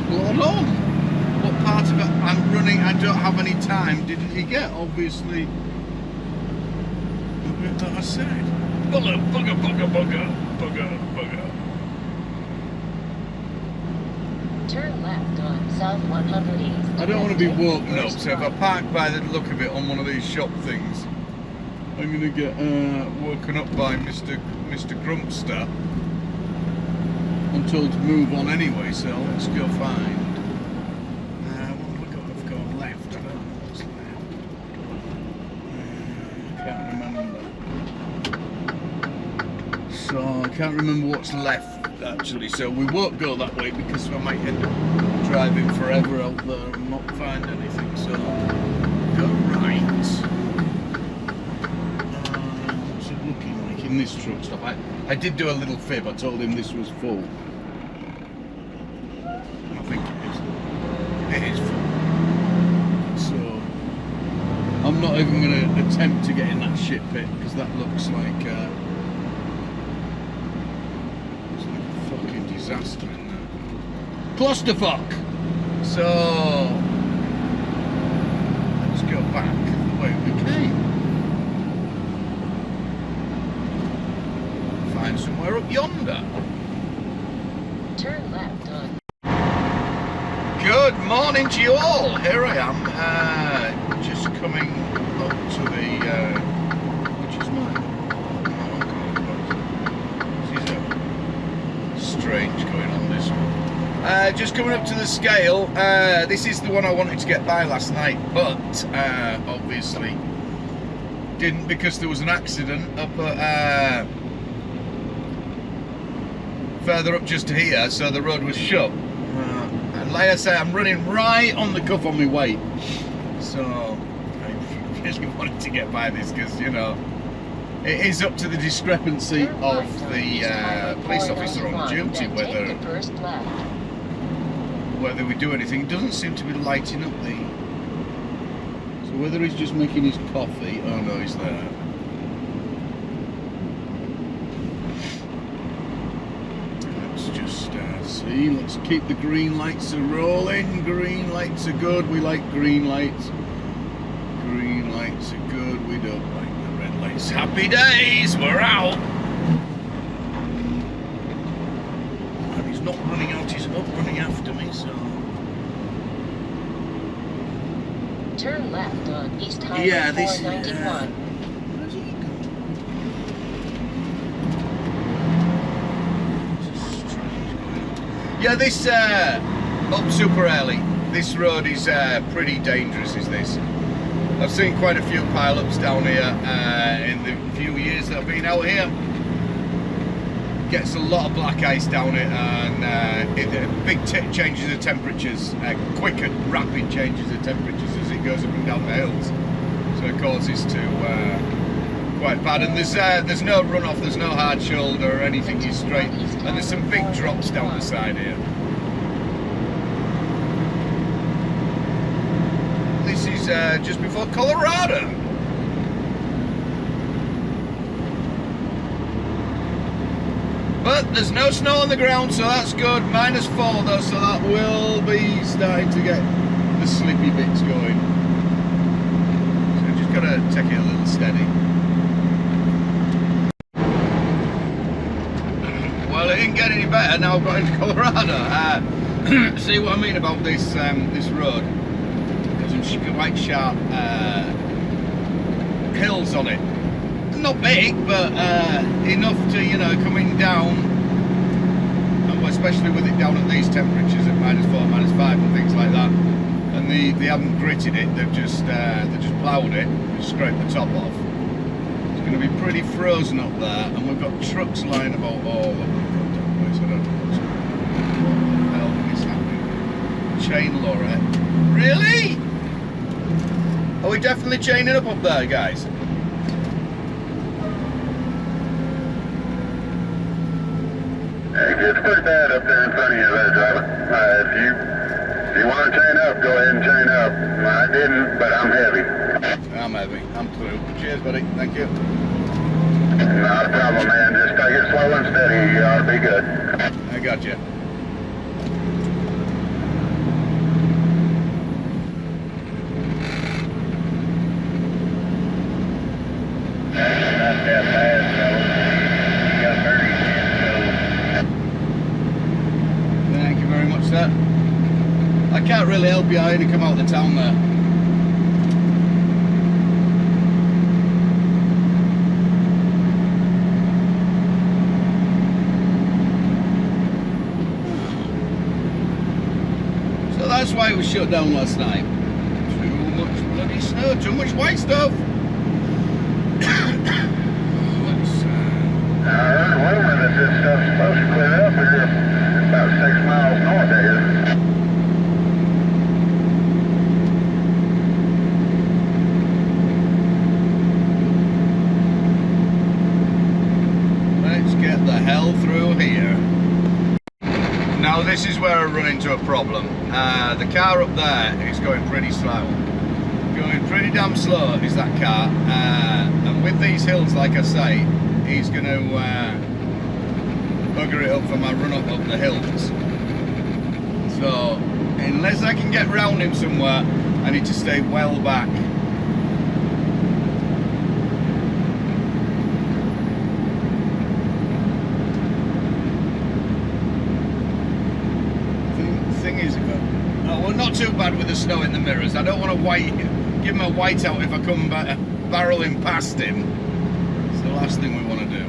plod on. What part of it I'm running, I don't have any time, didn't he get? Obviously, the bit that I said. Bugger, bugger, bugger, bugger, bugger, bugger. Turn left on South 100 East. I don't want to be then take the woken up, first so if I right. park by the look of it on one of these shop things, I'm going to get woken up by Mr. Grumpster. I'm told to move on anyway, so let's go find. What have we got? I've gone left. I don't know what's left. I can't remember. So I can't remember what's left actually. So we won't go that way because I might end up driving forever out there and not find anything. So go right. What's it looking like in this truck stop? I did do a little fib. I told him this was full. I think it is full. So I'm not even going to attempt to get in that shit pit because that looks like it's like a fucking disaster in there. Clusterfuck. So let's go back the way we came. Find somewhere up yonder. Turn left on. Good morning to you all. Here I am, just coming up to the, which is mine. This is strange going on this one. Just coming up to the scale. This is the one I wanted to get by last night, but obviously didn't because there was an accident up at further up just here, so the road was shut. And like I say, I'm running right on the cuff on my weight, so I really wanted to get by this because, you know, it is up to the discrepancy Turn of left on the East police officer on 491, duty then take whether the first left. we do anything. It doesn't seem to be lighting up the... So whether he's just making his coffee... Oh no, he's there. Let's just see. Let's keep the green lights rolling. Green lights are good. We like green lights. Green lights are good. We don't like the red lights. Happy days. We're out. he's not running out, he's up running after me, so... Turn left on East Highway Yeah, this... 491. Where's he going? Yeah, this, up super early, this road is pretty dangerous, is this. I've seen quite a few pile-ups down here in the few years that I've been out here. Gets a lot of black ice down it, and big changes of temperatures, quick and rapid changes of temperatures as it goes up and down the hills. So it causes to quite bad. And there's no runoff, there's no hard shoulder or anything. You're straight, and there's some big drops down the side here. This is just before Colorado. But there's no snow on the ground, so that's good. -4 though, so that will be starting to get the slippy bits going. So just gotta take it a little steady. Well, it didn't get any better now I've got into Colorado. See what I mean about this this road? There's some quite sharp hills on it. Not big, but enough to, you know, coming down, especially with it down at these temperatures at -4, -5 and things like that. And they haven't gritted it, they've just ploughed it, scraped the top off. It's going to be pretty frozen up there, and we've got trucks lying about all over the goddamn place. I don't know what the hell is happening. Chain lorry. Really? Are we definitely chaining up there, guys? It's pretty bad up there in front of you there, driver. If you want to chain up, go ahead and chain up. I didn't, but I'm heavy. I'm heavy. I'm through. Cheers, buddy. Thank you. Not a problem, man. Just take it slow and steady. You ought to be good. I got you. Not that bad, though. You got 30 cents, Thank you very much, sir. I can't really help you. I only come out of the town there. So that's why it was shut down last night. Too much bloody snow, too much white stuff. I heard rumor that this stuff's supposed to clear up here about 6 miles north of here. Let's get the hell through here. Now this is where I run into a problem. The car up there is going pretty slow. Going pretty damn slow is that car. And with these hills, like I say, he's going to bugger it up for my run up the hills. So unless I can get round him somewhere, I need to stay well back. Thing is, oh, well, not too bad with the snow in the mirrors. I don't want to give him a whiteout if I come back barreling past him. It's the last thing we want to do.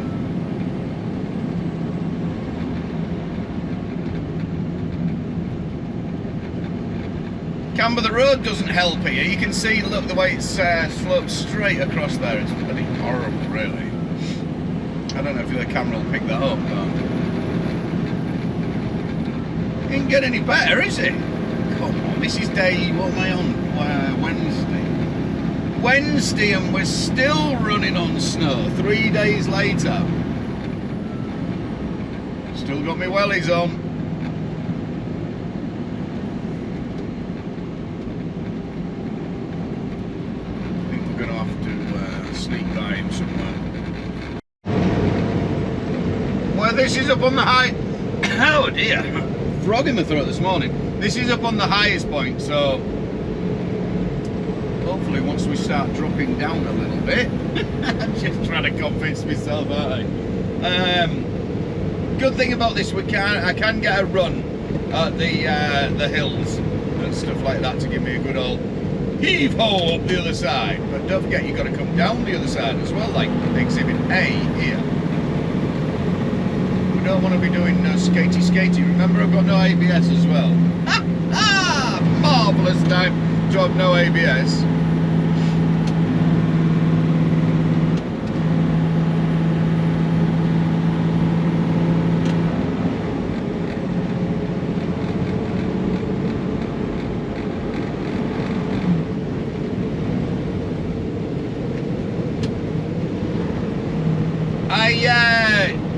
Camber, the road doesn't help here. You can see, look, the way it's sloped straight across there. It's bloody horrible, really. I don't know if the camera will pick that up, but it didn't get any better, is it? Come on, this is day, what am I on? Wednesday, and we're still running on snow 3 days later. Still got my wellies on. I think we're going to have to sneak by him somewhere. Well, this is up on the high... Oh dear, frog in my throat this morning. This is up on the highest point, so hopefully once we start dropping down a little bit, I'm just trying to convince myself, aren't I? good thing about this, I can get a run at the hills and stuff like that to give me a good old heave-ho up the other side. But don't forget, you've got to come down the other side as well, like Exhibit A here. We don't want to be doing no skatey. Remember, I've got no ABS as well. Marvellous time to have no ABS.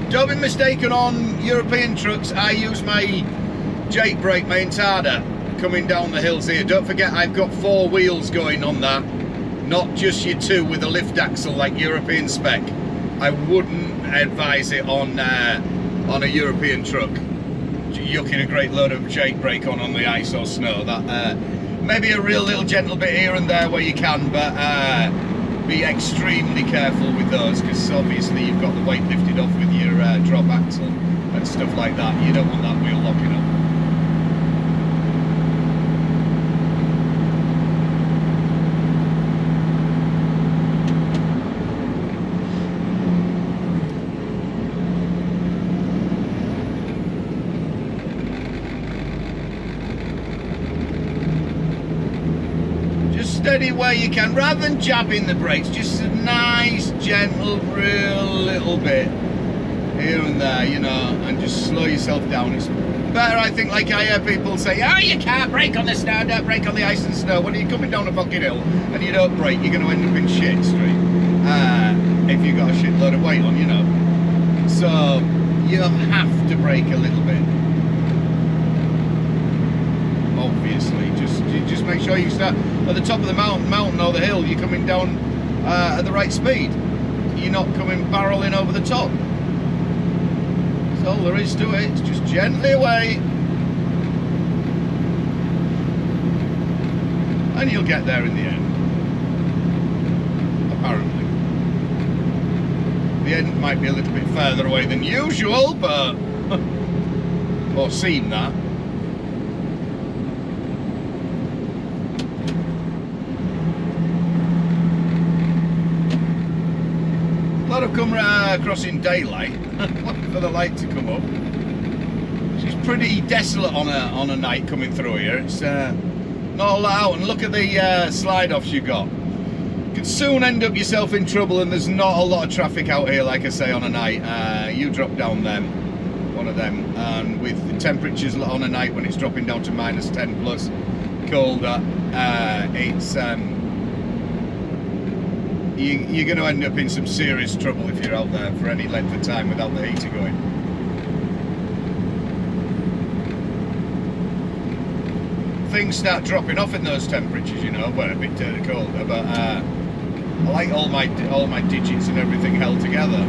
Don't be mistaken on European trucks, I use my Jake brake, my Intada, coming down the hills here. Don't forget, I've got 4 wheels going on that, not just your 2 with a lift axle like European spec. I wouldn't advise it on a European truck. Yucking a great load of Jake brake on the ice or snow. That maybe a real little gentle bit here and there where you can, but be extremely careful with those, because obviously you've got the weight lifted off with your drop axle and stuff like that. You don't want that wheel locking up. Steady where you can, rather than jabbing the brakes, just a nice, gentle, real little bit here and there, you know, and just slow yourself down. It's better, I think, like I hear people say, oh, you can't brake on the snow, don't brake on the ice and snow. When you're coming down a fucking hill and you don't brake, you're going to end up in shit street if you've got a shitload of weight on, you know. So you have to brake a little bit. Obviously, just make sure you start at the top of the mountain or the hill. You're coming down at the right speed. You're not coming barreling over the top. That's all there is to it. It's just gently away, and you'll get there in the end. Apparently, the end might be a little bit further away than usual, but or seem that. I've come across in daylight, looking for the light to come up. It's pretty desolate on a night coming through here. It's not a lot out, and look at the slide-offs you got. You could soon end up yourself in trouble, and there's not a lot of traffic out here, like I say, on a night. You drop down one of them, and with the temperatures on a night when it's dropping down to -10 plus colder, it's you're going to end up in some serious trouble if you're out there for any length of time without the heater going. Things start dropping off in those temperatures, you know, well, a bit colder, but I like all my digits and everything held together.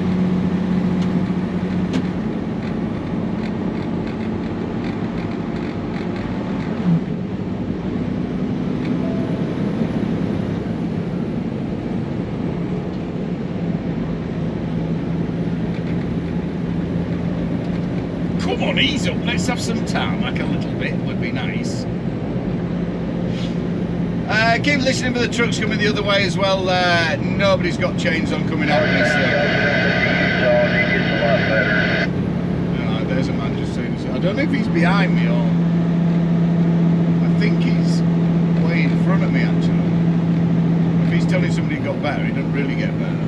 Come on, ease up, let's have some tarmac a little bit, would be nice. Keep listening for the trucks coming the other way as well. Nobody's got chains on coming out of this. There's a man just saying this. I don't know if he's behind me or... I think he's way in front of me actually. If he's telling somebody he got better, he doesn't really get better.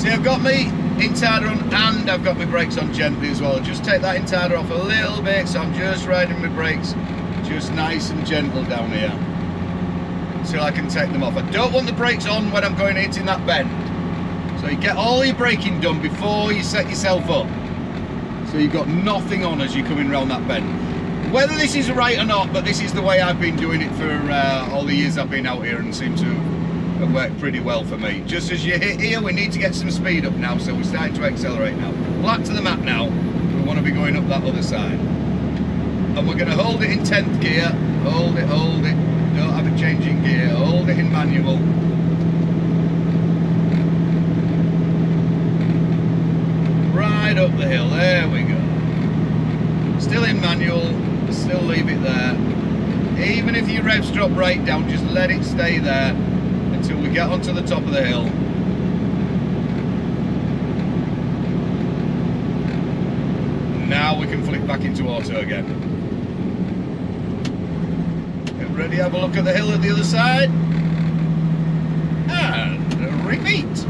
I've got my Intada on and I've got my brakes on gently as well. Just take that Intada off a little bit, so I'm just riding my brakes just nice and gentle down here until I can take them off. I don't want the brakes on when I'm going hitting that bend, so you get all your braking done before you set yourself up. So you've got nothing on as you're coming round that bend. Whether this is right or not, but this is the way I've been doing it for all the years I've been out here, and seems to have worked pretty well for me. Just as you hit here, we need to get some speed up now, so we're starting to accelerate now. Flat to the map now. We want to be going up that other side. And we're going to hold it in 10th gear. Hold it, hold it. Don't have it changing gear. Hold it in manual. Right up the hill. There we go. Still in manual. Still leave it there. Even if your revs drop right down, just let it stay there until we get onto the top of the hill. Now we can flick back into auto again. Get ready, have a look at the hill at the other side. And repeat.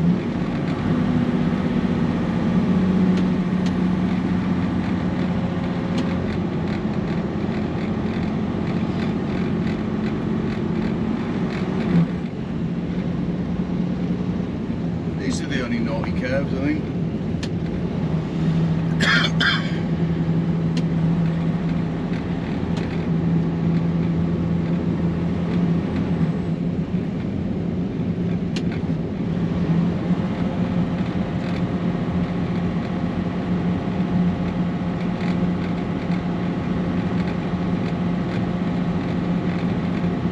These are the only naughty curves, I think.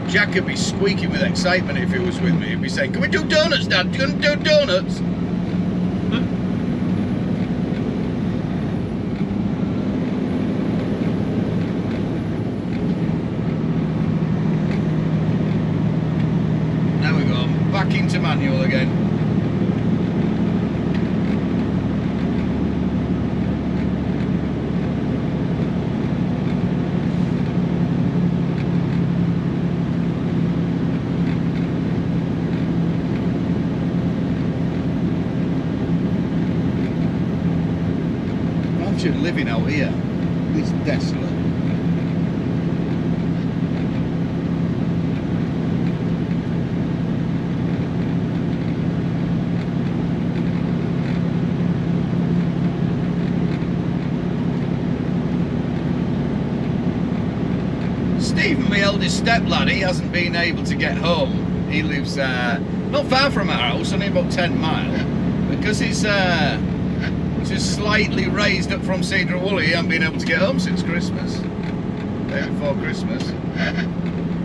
Jack could be squeaking with excitement if he was with me. He'd be saying, "Can we do donuts, Dad? You gonna do donuts?" There we go. Back into manual again. Living out here, it's desolate. Stephen, my eldest step-lad, he hasn't been able to get home. He lives not far from our house, only about 10 miles, because it's just slightly raised up from Cedar Woolley. He hasn't been able to get home since Christmas. Day before Christmas.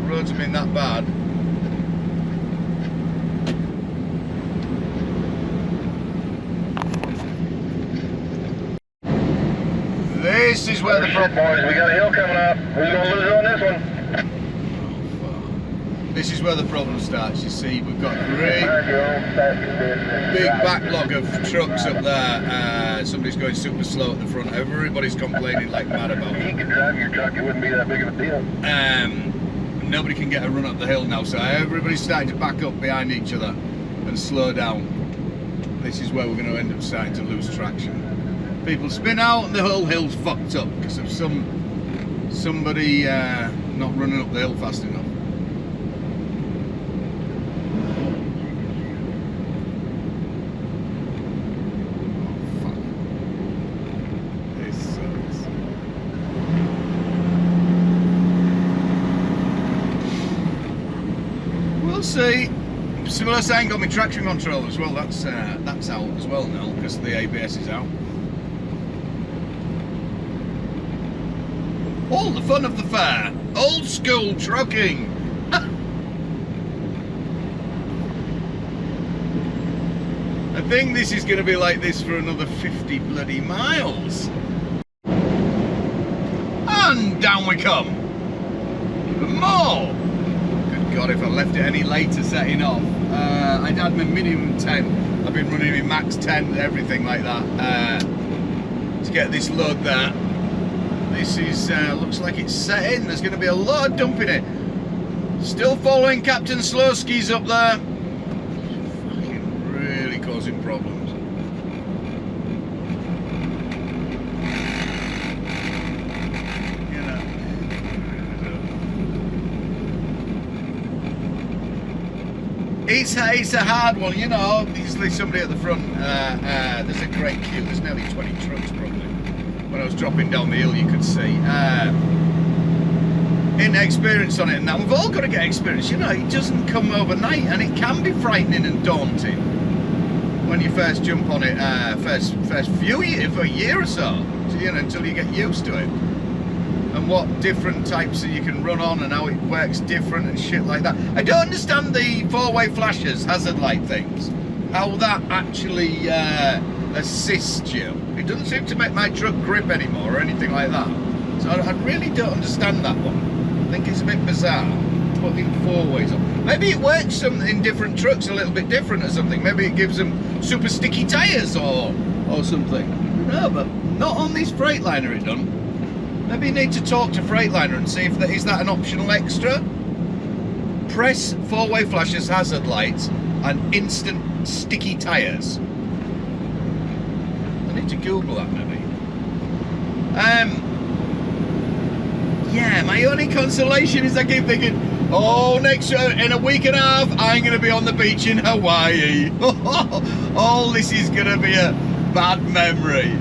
Roads have been that bad. This is where the problem. Boys, we got a hill coming up. Who's gonna lose on this one? This is where the problem starts. You see, we've got a great big backlog of trucks up there. Somebody's going super slow at the front. Everybody's complaining like mad about it. You could drive your truck, it wouldn't be that big of a deal. Nobody can get a run up the hill now, so everybody's starting to back up behind each other and slow down. This is where we're going to end up starting to lose traction. People spin out and the whole hill's fucked up because of somebody not running up the hill fast enough. See, similar I ain't got my traction control as well. That's out as well now because the ABS is out. All the fun of the fair, old school trucking. I think this is going to be like this for another 50 bloody miles. And down we come. Even more. God, if I left it any later setting off, I'd had my minimum 10. I've been running my max 10, everything like that, to get this load there. This is looks like it's set in. There's going to be a lot of dumping it. Still following Captain Slowski's up there. Fucking really causing problems. It's a hard one, you know. Usually somebody at the front, there's a great queue. There's nearly 20 trucks probably. when I was dropping down the hill, you could see. Inexperience on it, and that we've all got to get experience. You know, it doesn't come overnight, and it can be frightening and daunting when you first jump on it. First few years, for a year or so, you know, until you get used to it. And what different types that you can run on and how it works different and shit like that. I don't understand the four-way flashers, hazard light things. How that actually assists you. It doesn't seem to make my truck grip anymore or anything like that. So I really don't understand that one. I think it's a bit bizarre putting four-ways on. Maybe it works in different trucks a little bit different or something. Maybe it gives them super sticky tyres or something. No, but not on this Freightliner it done. Maybe you need to talk to Freightliner and see if is that an optional extra. Press four-way flashers, hazard lights, and instant sticky tyres. I need to Google that maybe. Yeah, my only consolation is I keep thinking, oh, in a week and a half, I'm going to be on the beach in Hawaii. All this is going to be a bad memory.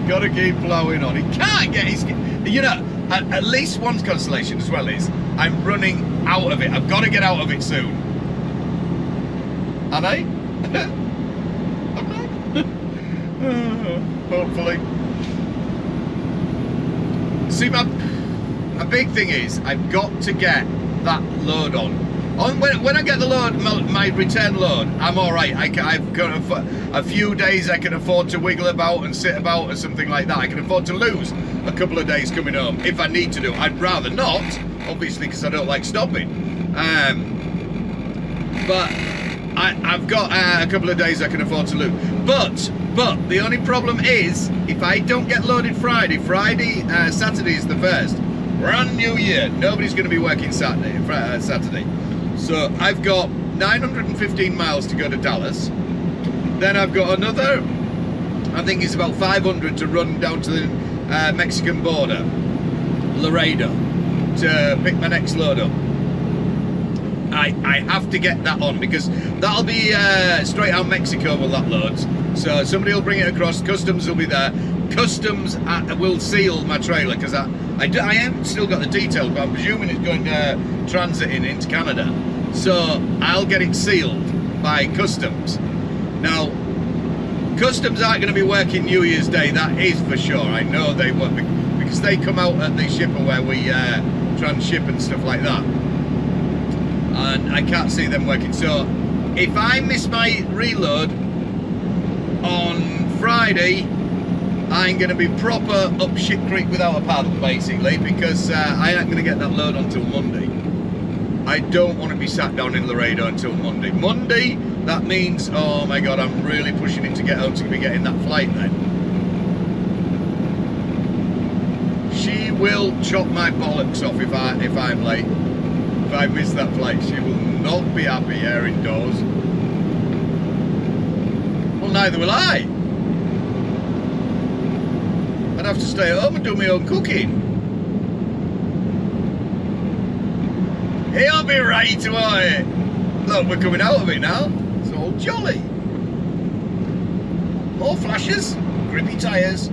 Got to keep blowing on. He can't get his... You know, at least one consolation as well is I'm running out of it. I've got to get out of it soon. Am I? Am I? Hopefully. See, my big thing is I've got to get that load on. When I get the load, my return load, I'm all right. I've got a few days I can afford to wiggle about and sit about or something like that. I can afford to lose a couple of days coming home if I need to do. I'd rather not, obviously, because I don't like stopping. But I've got a couple of days I can afford to lose. But the only problem is if I don't get loaded Friday, Saturday is the 1st. Brand new year. Nobody's going to be working Saturday. So I've got 915 miles to go to Dallas. Then I've got another, I think it's about 500 to run down to the Mexican border, Laredo, to pick my next load up. I have to get that on because that'll be straight out Mexico with that loads. So somebody will bring it across, customs will be there. Customs will seal my trailer because I haven't still got the detail, but I'm presuming it's going transiting into Canada. So I'll get it sealed by customs. Now, customs aren't going to be working New Year's Day, that is for sure. I know they won't be, because they come out at the shipper where we transship and stuff like that. And I can't see them working. So if I miss my reload on Friday, I'm going to be proper up shit creek without a paddle, basically, because I ain't going to get that load until Monday. I don't want to be sat down in Laredo until Monday. Monday, that means, oh my God, I'm really pushing it to get home to be getting that flight then. She will chop my bollocks off if I'm late. If I miss that flight, she will not be happy here indoors. Well, neither will I. I'd have to stay at home and do my own cooking. It'll be right, won't it? Look, we're coming out of it now. It's all jolly. More flashes, grippy tyres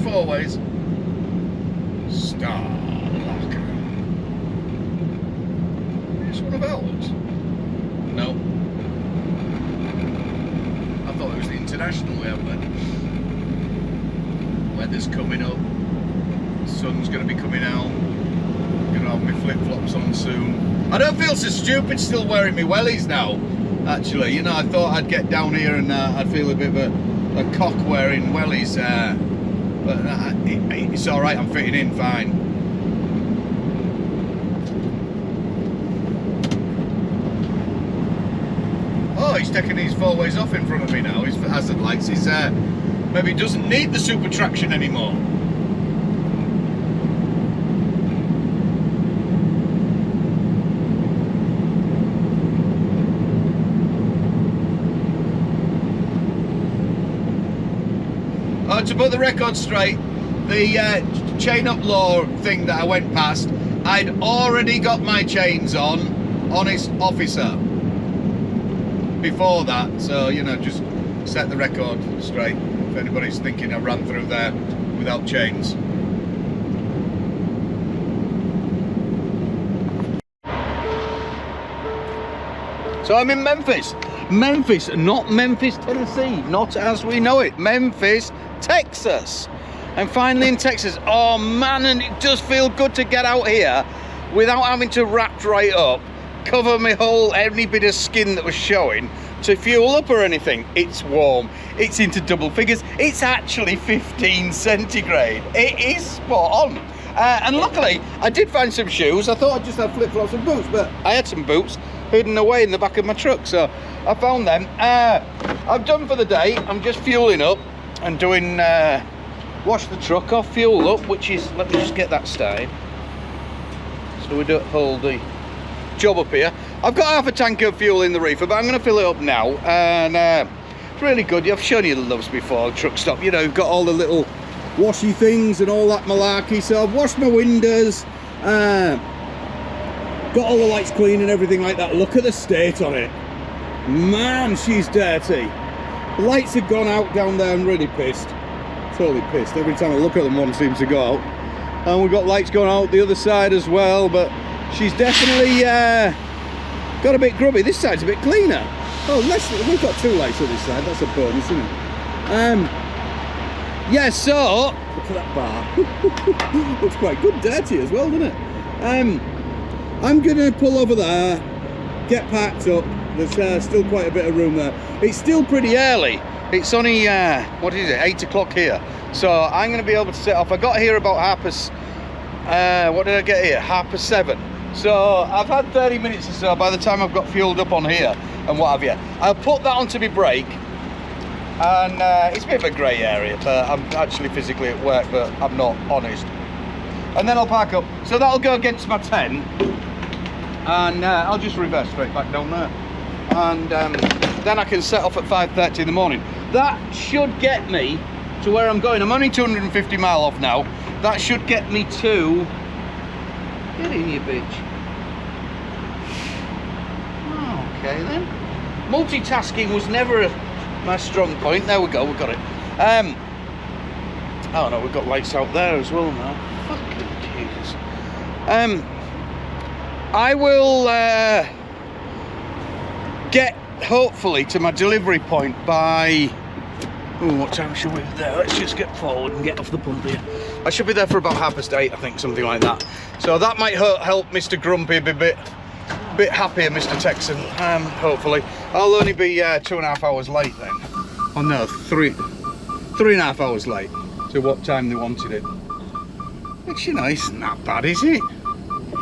four-ways. Star Locker. Is one of ours? No. I thought it was the international we have then. Weather's coming up. Sun's going to be coming out. Gonna have my flip-flops on soon. I don't feel so stupid still wearing my wellies now, actually. You know, I thought I'd get down here and I'd feel a bit of a cock wearing wellies, but it's alright, I'm fitting in fine. Oh, he's taking these four ways off in front of me now, his hazard lights. He's maybe he doesn't need the super traction anymore. To put the record straight, the chain up law thing that I went past, I'd already got my chains on honest officer before that, so you know, just set the record straight if anybody's thinking I ran through there without chains. So I'm in Memphis. Memphis, not Memphis, Tennessee, not as we know it. Memphis, Texas. I'm finally in Texas. Oh man, and it does feel good to get out here without having to wrap right up, cover my whole, every bit of skin that was showing to fuel up or anything. It's warm, it's into double figures. It's actually 15 centigrade. It is spot on. And luckily, I did find some shoes. I thought I'd just have flip-flops and boots, but I had some boots hidden away in the back of my truck, so I found them. I'm done for the day. I'm just fueling up and doing wash the truck off, fuel up, which is, let me just get that started so we don't hold the job up here. I've got half a tank of fuel in the reefer, but I'm going to fill it up now, and it's really good. I've shown you the loves before, truck stop, you know, you've got all the little washy things and all that malarkey. So I've washed my windows, got all the lights clean and everything like that. Look at the state on it, man, she's dirty. The lights have gone out down there. I'm really pissed, totally pissed. Every time I look at them, one seems to go out. And we've got lights going out the other side as well, but she's definitely got a bit grubby. This side's a bit cleaner. Oh, we've got 2 lights on this side, that's a bonus, isn't it? Yeah, so look at that bar. Looks quite good, dirty as well, doesn't it? I'm gonna pull over there, get packed up. There's still quite a bit of room there. It's still pretty early. It's only what is it, 8 o'clock here, so I'm gonna be able to set off. I got here about what did I get here, 7:30. So I've had 30 minutes or so by the time I've got fueled up on here and what have you. I'll put that onto my brake. And it's a bit of a grey area, but I'm actually physically at work, but I'm not, honest. And then I'll park up. So that'll go against my tent, and I'll just reverse straight back down there. And then I can set off at 5:30 in the morning. That should get me to where I'm going. I'm only 250 mile off now. That should get me to... Get in, you bitch. Okay then. Multitasking was never my strong point. There we go, we got it. Oh no, we've got lights out there as well now. Fucking Jesus. I will get hopefully to my delivery point by, oh, what time should we be there? Let's just get forward and get off the pump here. I should be there for about 8:30, I think, something like that. So that might help Mr. Grumpy be a bit happier, Mr. Texan, hopefully. I'll only be 2.5 hours late then. Oh no, 3.5 hours late to what time they wanted it. Which, you know, isn't that bad, is it?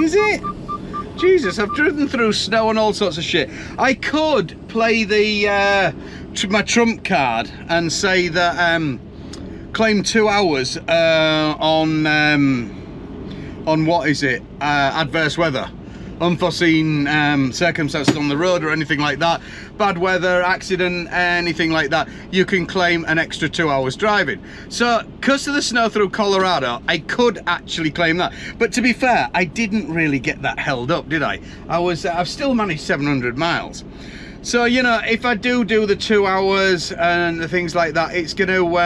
Is it? Jesus, I've driven through snow and all sorts of shit. I could play the my trump card and say that claim 2 hours on what is it? Adverse weather. Unforeseen circumstances on the road or anything like that, bad weather, accident, anything like that, you can claim an extra 2 hours driving. So because of the snow through Colorado, I could actually claim that. But to be fair, I didn't really get that held up, did I? I've still managed 700 miles. So, you know, if I do the 2 hours and the things like that, it's going to,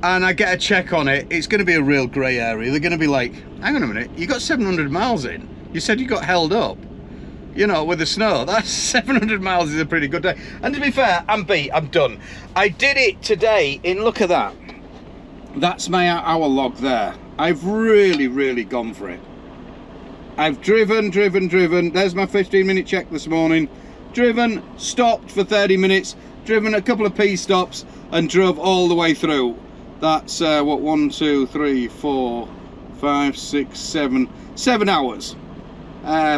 and I get a check on it, it's going to be a real grey area. They're going to be like, hang on a minute, you got 700 miles in. You said you got held up, you know, with the snow. That's 700 miles is a pretty good day. And to be fair, I'm beat, I'm done. I did it today in, look at that. That's my hour log there. I've really gone for it. I've driven. There's my 15-minute check this morning. Driven, stopped for 30 minutes, driven a couple of P stops and drove all the way through. That's what, 1, 2, 3, 4, 5, 6, 7 hours.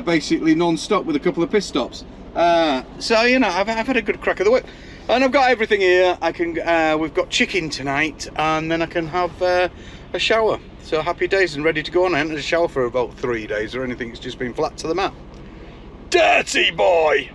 Basically non-stop with a couple of pit stops. So, you know, I've had a good crack of the whip, and I've got everything here. I can we've got chicken tonight, and then I can have a shower. So happy days and ready to go on. I haven't had a shower for about 3 days or anything. It's just been flat to the mat. Dirty boy.